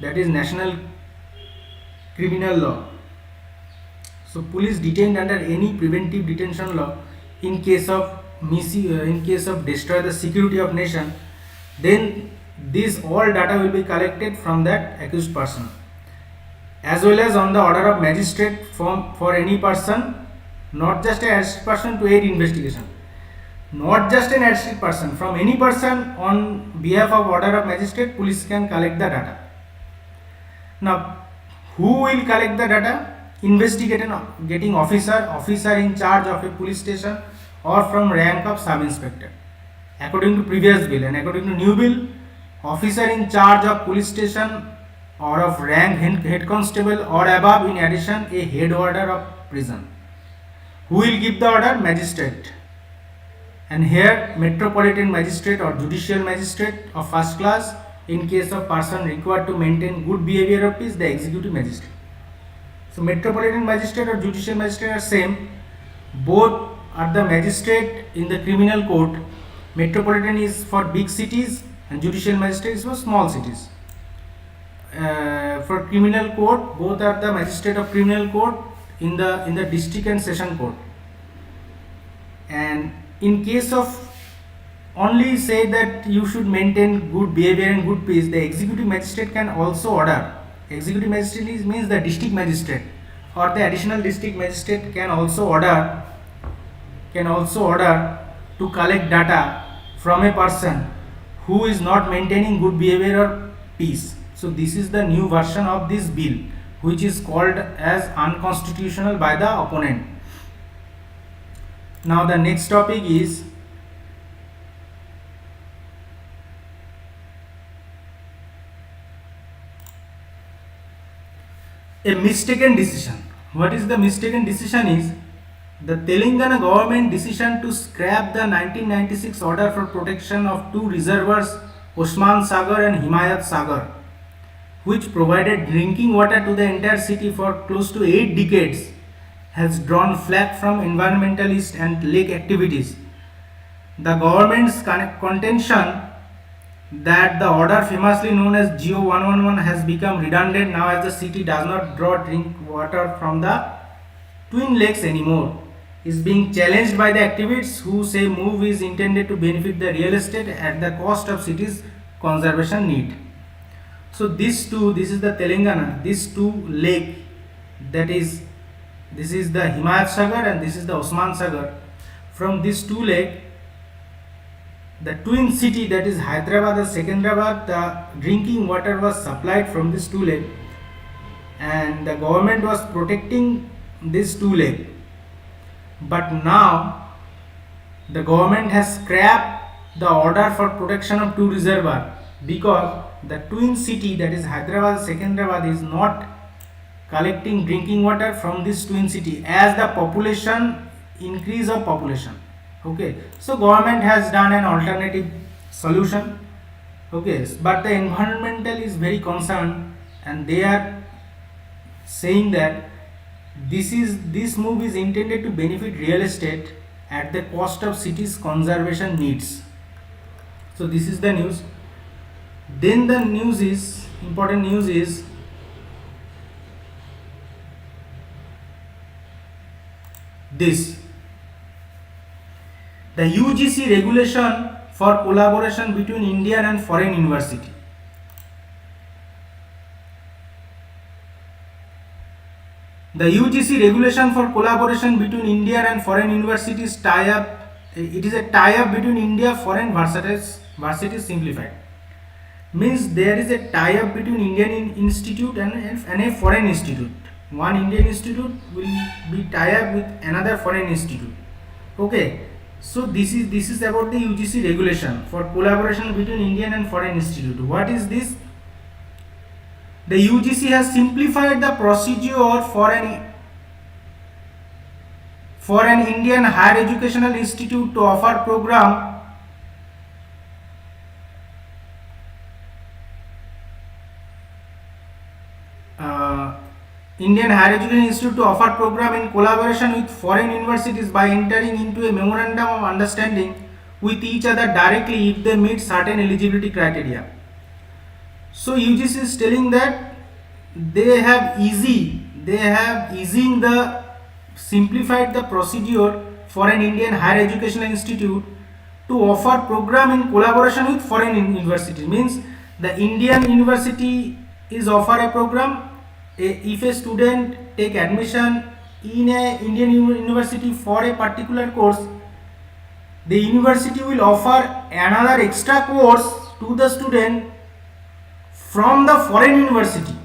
That is national criminal law. So police detained under any preventive detention law in case of destroy the security of nation, then this all data will be collected from that accused person, as well as on the order of magistrate for any person, not just an arrested person, to aid investigation. Not just an arrested person, from any person on behalf of order of magistrate, police can collect the data. Now, who will collect the data? Investigating officer in charge of a police station, or from rank of sub-inspector. According to previous bill, and according to new bill, officer in charge of police station or of rank head constable or above, in addition a head warder of prison. Who will give the order? Magistrate. And here metropolitan magistrate or judicial magistrate of first class. In case of person required to maintain good behavior of peace, the executive magistrate. So metropolitan magistrate or judicial magistrate are same. Both are the magistrate in the criminal court. Metropolitan is for big cities and judicial magistrate is for small cities. For criminal court, both are the magistrate of criminal court in the district and session court. And in case of only say that you should maintain good behavior and good peace, the executive magistrate can also order. Executive magistrate means the district magistrate or the additional district magistrate can also order to collect data from a person who is not maintaining good behavior or peace. So this is the new version of this bill, which is called as unconstitutional by the opponent. Now the next topic is a mistaken decision. What is the mistaken decision is the Telangana government decision to scrap the 1996 order for protection of two reservoirs, Osman Sagar and Himayat Sagar, which provided drinking water to the entire city for close to 8 decades, has drawn flack from environmentalists and lake activities. The government's contention that the order famously known as Geo 111 has become redundant now, as the city does not draw drink water from the twin lakes anymore, is being challenged by the activists who say move is intended to benefit the real estate at the cost of city's conservation need. So this is the Telangana, these two lake, this is the Himayat Sagar and this is the Osman Sagar. From these two lake, the twin city, that is Hyderabad and Secunderabad, the drinking water was supplied from this two lake, and the government was protecting this two lake. But now the government has scrapped the order for protection of two reservoir, because the twin city, that is Hyderabad and Secunderabad, is not collecting drinking water from this twin city as the population increase of population. Okay, so government has done an alternative solution. Okay, but the environmental is very concerned, and they are saying that this move is intended to benefit real estate at the cost of cities conservation needs. So this is the news. Then the news is, important news is, this: the UGC regulation for collaboration between Indian and foreign university. The UGC regulation for collaboration between Indian and foreign universities tie-up. It is a tie-up between India foreign varsities simplified. Means there is a tie-up between Indian institute and a foreign institute. One Indian institute will be tie-up with another foreign institute. Okay. So this is about the UGC regulation for collaboration between Indian and foreign institute. What is this? The UGC has simplified the procedure for an Indian higher educational institute to offer program Indian Higher Education Institute to offer program in collaboration with foreign universities by entering into a memorandum of understanding with each other directly if they meet certain eligibility criteria. So UGC is telling that they have simplified the procedure for an Indian Higher Educational Institute to offer program in collaboration with foreign university. Means the Indian university is offer a program. If a student take admission in a Indian university for a particular course, the university will offer another extra course to the student from the foreign university.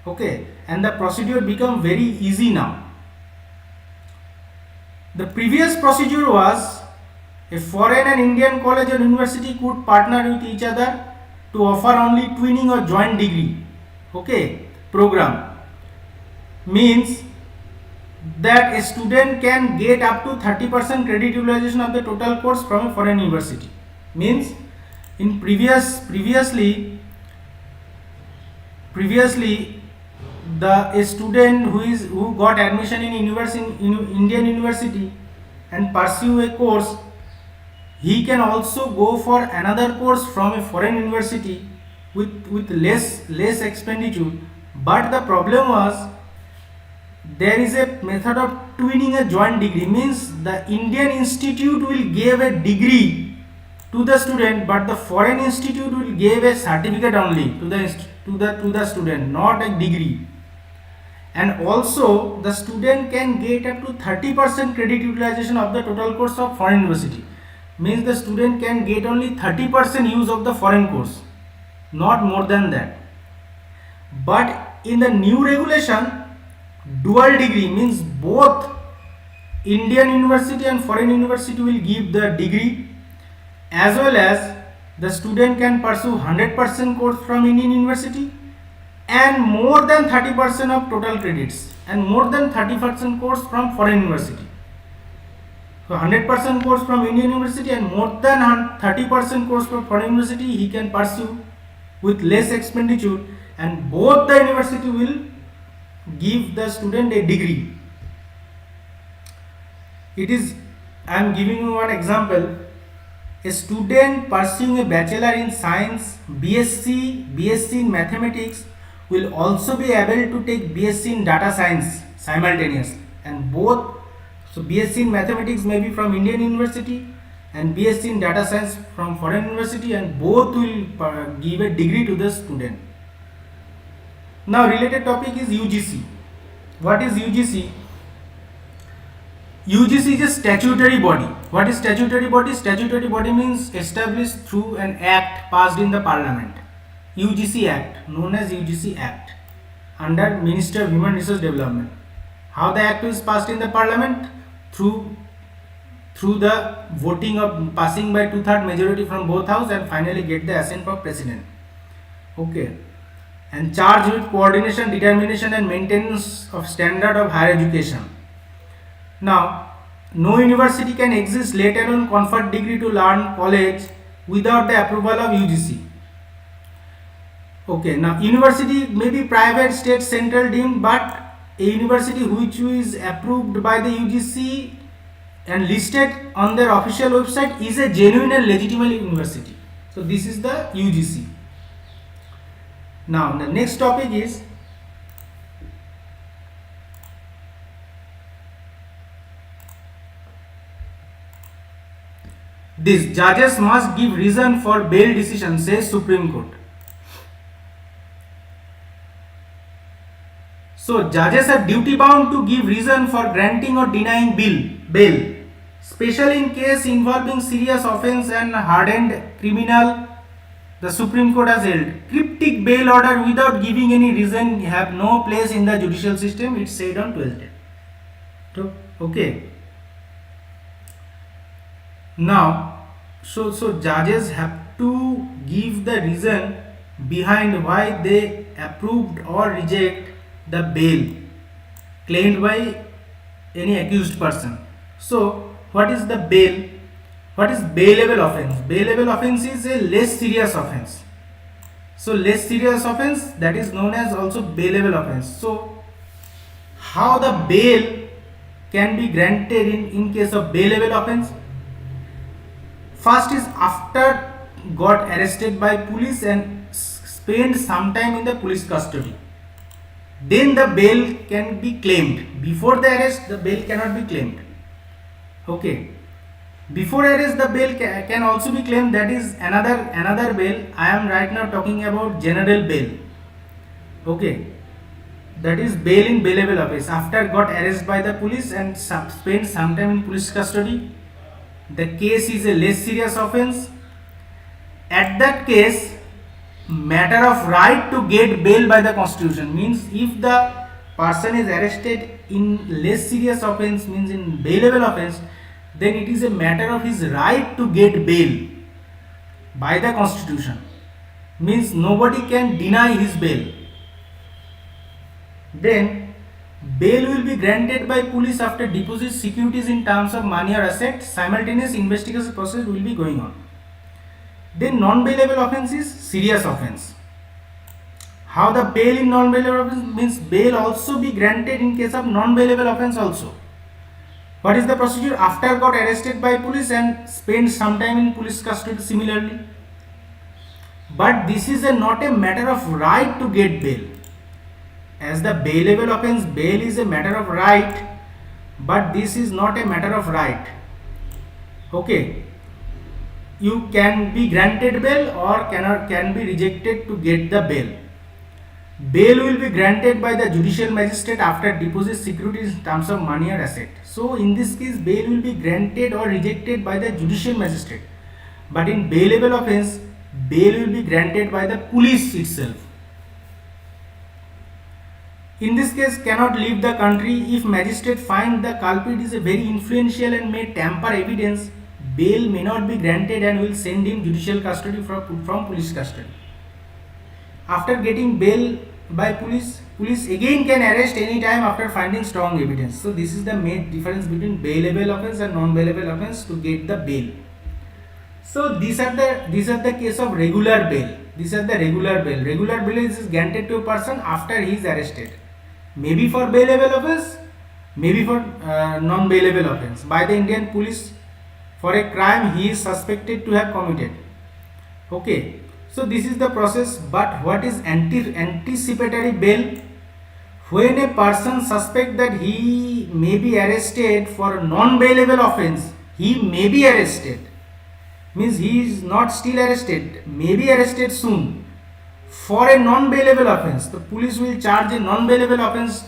Okay, and the procedure become very easy now. The previous procedure was a foreign and Indian college or university could partner with each other to offer only twinning or joint degree. Okay, program means that a student can get up to 30% credit utilization of the total course from a foreign university. Means in previously a student who got admission in Indian university and pursue a course, he can also go for another course from a foreign university with less expenditure. But the problem was there is a method of twinning a joint degree. Means the Indian institute will give a degree to the student, but the foreign institute will give a certificate only to the student, not a degree. And also the student can get up to 30% credit utilization of the total course of foreign university. Means the student can get only 30% use of the foreign course, not more than that. But in the new regulation, dual degree means both Indian university and foreign university will give the degree, as well as the student can pursue 100% course from Indian university and more than 30% of total credits and more than 30% course from foreign university. So 100% course from Indian university and more than 30% course from foreign university he can pursue with less expenditure, and both the university will give the student a degree. It is, I am giving you one example. A student pursuing a bachelor in science, BSc in mathematics will also be able to take BSc in data science simultaneously, and both. So BSc in mathematics may be from Indian university and BSc in data science from foreign university, and both will give a degree to the student. Now related topic is UGC. What is UGC? UGC is a statutory body. What is statutory body? Statutory body means established through an act passed in the parliament. UGC Act, known as UGC Act, under Ministry of Human Resource Development. How the act is passed in the parliament? Through the voting of passing by 2/3 majority from both house and finally get the assent for president. Okay. And charged with coordination, determination and maintenance of standard of higher education. Now, no university can exist, let alone confer degree to learn college without the approval of UGC. Okay, now university may be private, state, central deemed, but a university which is approved by the UGC and listed on their official website is a genuine and legitimate university. So this is the UGC. Now the next topic is this: judges must give reason for bail decision, says Supreme Court. So judges are duty bound to give reason for granting or denying bail, especially in case involving serious offence and hardened criminal. The Supreme Court has held cryptic bail order without giving any reason have no place in the judicial system. It said on 12th day. So, okay. Now, so judges have to give the reason behind why they approved or reject the bail claimed by any accused person. So, what is the bail? What is bailable offence? Bailable offence is a less serious offence. So, less serious offence, that is known as also bailable offence. So, how the bail can be granted in case of bailable offence? First is after got arrested by police and spent some time in the police custody. Then the bail can be claimed. Before the arrest, the bail cannot be claimed. Okay. Before arrest, the bail can also be claimed. That is another bail. I am right now talking about general bail. Okay. That is bail in bailable offence. After got arrested by the police and spent some time in police custody, the case is a less serious offence. At that case, matter of right to get bail by the constitution means if the person is arrested in less serious offence, means in bailable offence, then it is a matter of his right to get bail by the constitution, means nobody can deny his bail. Then bail will be granted by police after deposit securities in terms of money or asset. Simultaneous investigation process will be going on. Then non-bailable offence is serious offence. How the bail in non-bailable offence means bail also be granted in case of non-bailable offence also. What is the procedure? After got arrested by police and spent some time in police custody similarly. But this is not a matter of right to get bail. As the bailable offence, bail is a matter of right, but this is not a matter of right. Okay. You can be granted bail or can be rejected to get the bail. Bail will be granted by the judicial magistrate after deposit securities in terms of money or asset. So in this case, bail will be granted or rejected by the judicial magistrate. But in bailable offence, bail will be granted by the police itself. In this case, cannot leave the country if magistrate find the culprit is a very influential and may tamper evidence. Bail may not be granted and will send him judicial custody from police custody. After getting bail by police again can arrest any time after finding strong evidence. So this is the main difference between bailable offence and non-bailable offence to get the bail. So these are the case of regular bail. These are the regular bail. Regular bail is granted to a person after he is arrested. Maybe for bailable offence, maybe for non-bailable offence by the Indian police for a crime he is suspected to have committed. Okay. So this is the process. But what is anticipatory bail? When a person suspects that he may be arrested for a non-bailable offence, he may be arrested. Means he is not still arrested, may be arrested soon. For a non-bailable offence, the police will charge a non-bailable offence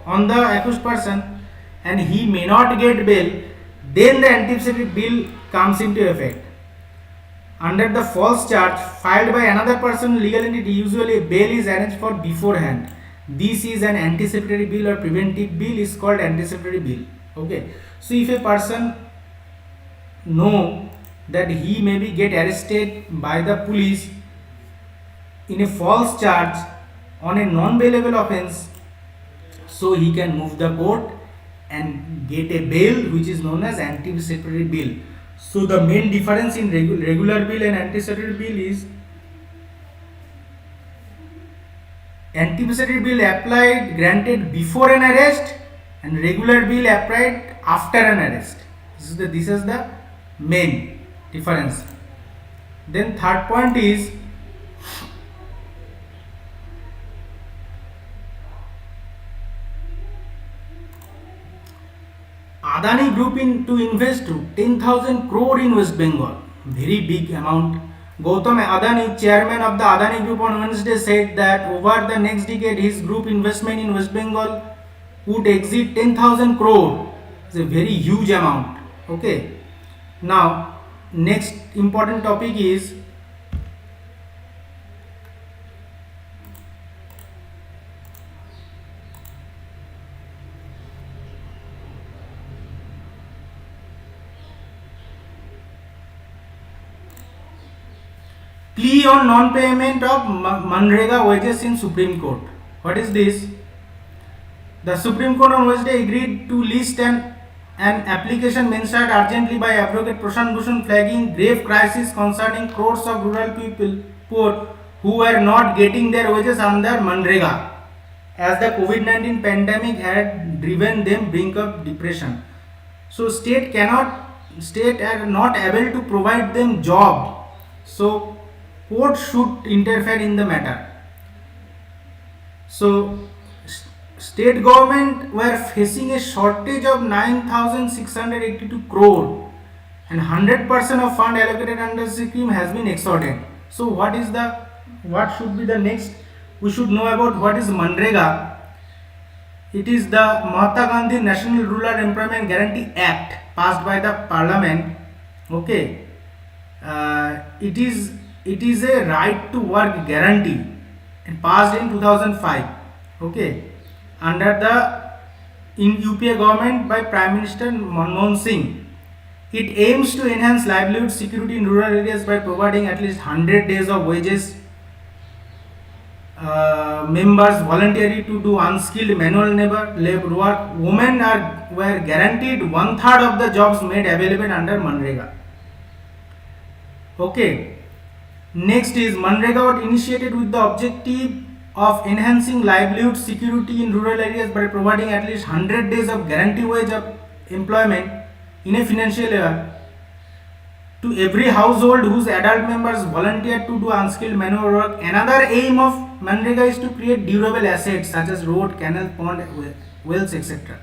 on the accused person and he may not get bail, then the anticipatory bill comes into effect. Under the false charge filed by another person legal entity, usually a bail is arranged for beforehand. This is an anticipatory bill or preventive bill is called anticipatory bill. Okay, so if a person know that he may be get arrested by the police in a false charge on a non-bailable offence, so he can move the court and get a bail which is known as anticipatory bill. So the main difference in regular bill and anticipatory bill is anticipatory bill applied granted before an arrest and regular bill applied after an arrest. This is the main difference. Then third point is Adani Group to invest 10,000 crore in West Bengal, very big amount. Gautam Adani, chairman of the Adani Group, on Wednesday said that over the next decade his group investment in West Bengal would exceed 10,000 crore. It's a very huge amount. Okay. Now, next important topic is plea on non-payment of Manrega wages in Supreme Court. What is this? The Supreme Court on Wednesday agreed to list an application mentioned urgently by Advocate Prashant Bhushan flagging grave crisis concerning crores of rural people poor who were not getting their wages under Manrega, as the COVID-19 pandemic had driven them brink of depression. So state are not able to provide them job. So court should interfere in the matter. So state government were facing a shortage of 9,682 crore and 100% of fund allocated under the scheme has been exhausted. So what should be the next? We should know about what is Manrega. It is the Mahatma Gandhi National Rural Employment Guarantee Act passed by the Parliament. Okay, it is a right to work guarantee and passed in 2005. Okay, under the UPA government by Prime Minister Manmohan Singh. It aims to enhance livelihood security in rural areas by providing at least 100 days of wages. Members voluntarily to do unskilled manual labor work. Women were guaranteed 1/3 of the jobs made available under Manrega. Okay. Next is Manrega was initiated with the objective of enhancing livelihood security in rural areas by providing at least 100 days of guaranteed wage of employment in a financial year to every household whose adult members volunteer to do unskilled manual work. Another aim of Manrega is to create durable assets such as road, canal, pond, wells, etc.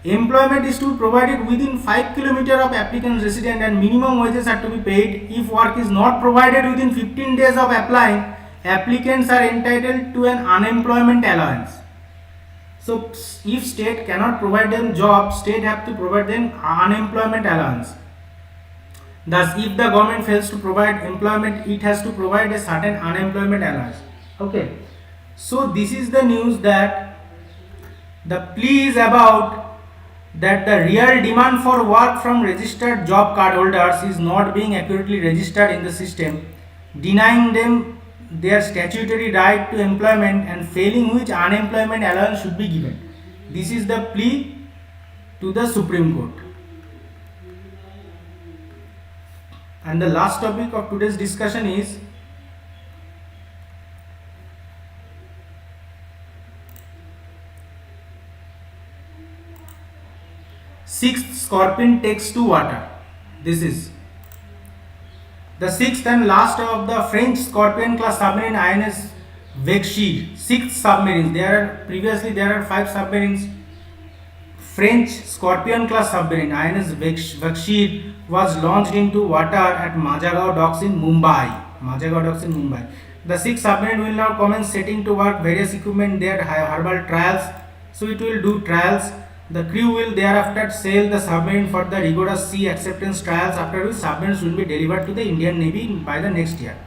Employment is to be provided within 5 km of applicant's residence and minimum wages are to be paid. If work is not provided within 15 days of applying, applicants are entitled to an unemployment allowance. So if state cannot provide them jobs, state have to provide them unemployment allowance. Thus, if the government fails to provide employment, it has to provide a certain unemployment allowance. Okay. So this is the news that the plea is about that the real demand for work from registered job card holders is not being accurately registered in the system, denying them their statutory right to employment and failing which unemployment allowance should be given. This is the plea to the Supreme Court. And the last topic of today's discussion is sixth scorpion takes to water. This is the sixth and last of the French Scorpion class submarine Is Ugc. Sixth submarines. There are 5 submarines. French Scorpion class submarine Is Ugc was launched into water at Majagaon docks in Mumbai. The 6th submarine will now commence setting to work various equipment there, herbal trials. So it will do trials. The crew will thereafter sail the submarine for the rigorous sea acceptance trials, after which submarines will be delivered to the Indian Navy by the next year.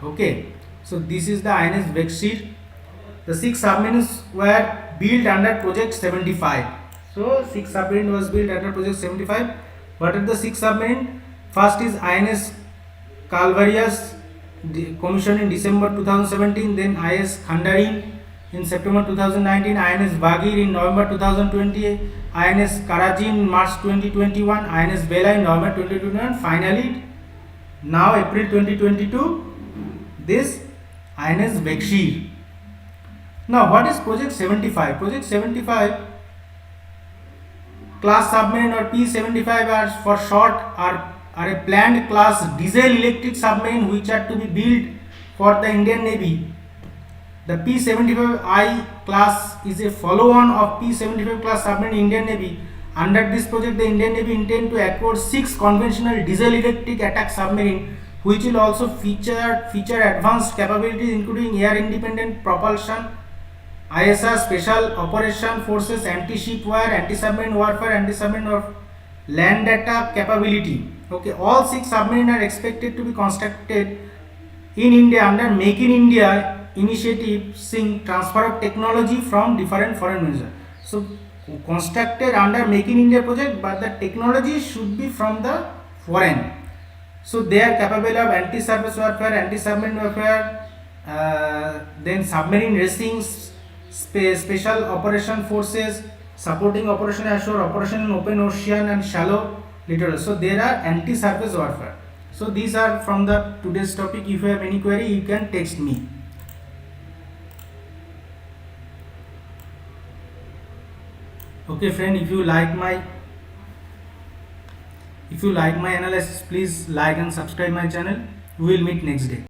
Okay, so this is the INS Vexir. The 6 submarines were built under Project 75. So 6 submarine was built under Project 75. What are the 6 submarine? First is INS Calvarius, commissioned in December 2017. Then IS Khandarin in September 2019. INS Bagir in November 2020. INS Karachi in March 2021. INS Bela in November 2021. Finally, now April 2022, this INS Vexir. Now, what is Project 75? Project 75 class submarine or P75 are for short are a planned class diesel electric submarine which are to be built for the Indian Navy. The P75I class is a follow-on of P75 class submarine in Indian Navy. Under this project, the Indian Navy intend to acquire 6 conventional diesel electric attack submarine which will also feature advanced capabilities including air independent propulsion, ISR, Special Operation Forces, anti-ship warfare, anti-submarine warfare, anti-submarine land data capability. Okay, all 6 submarines are expected to be constructed in India under Make in India initiative, seeing transfer of technology from different foreign nations. So, constructed under Make in India project, but the technology should be from the foreign. So, they are capable of anti-surface warfare, anti-submarine warfare, then submarine racing, special operation forces, supporting operation ashore, operation in open ocean and shallow littoral. So there are anti-surface warfare. So these are from the today's topic. If you have any query, you can text me. Okay friend, if you like my analysis, please like and subscribe my channel. We will meet next day.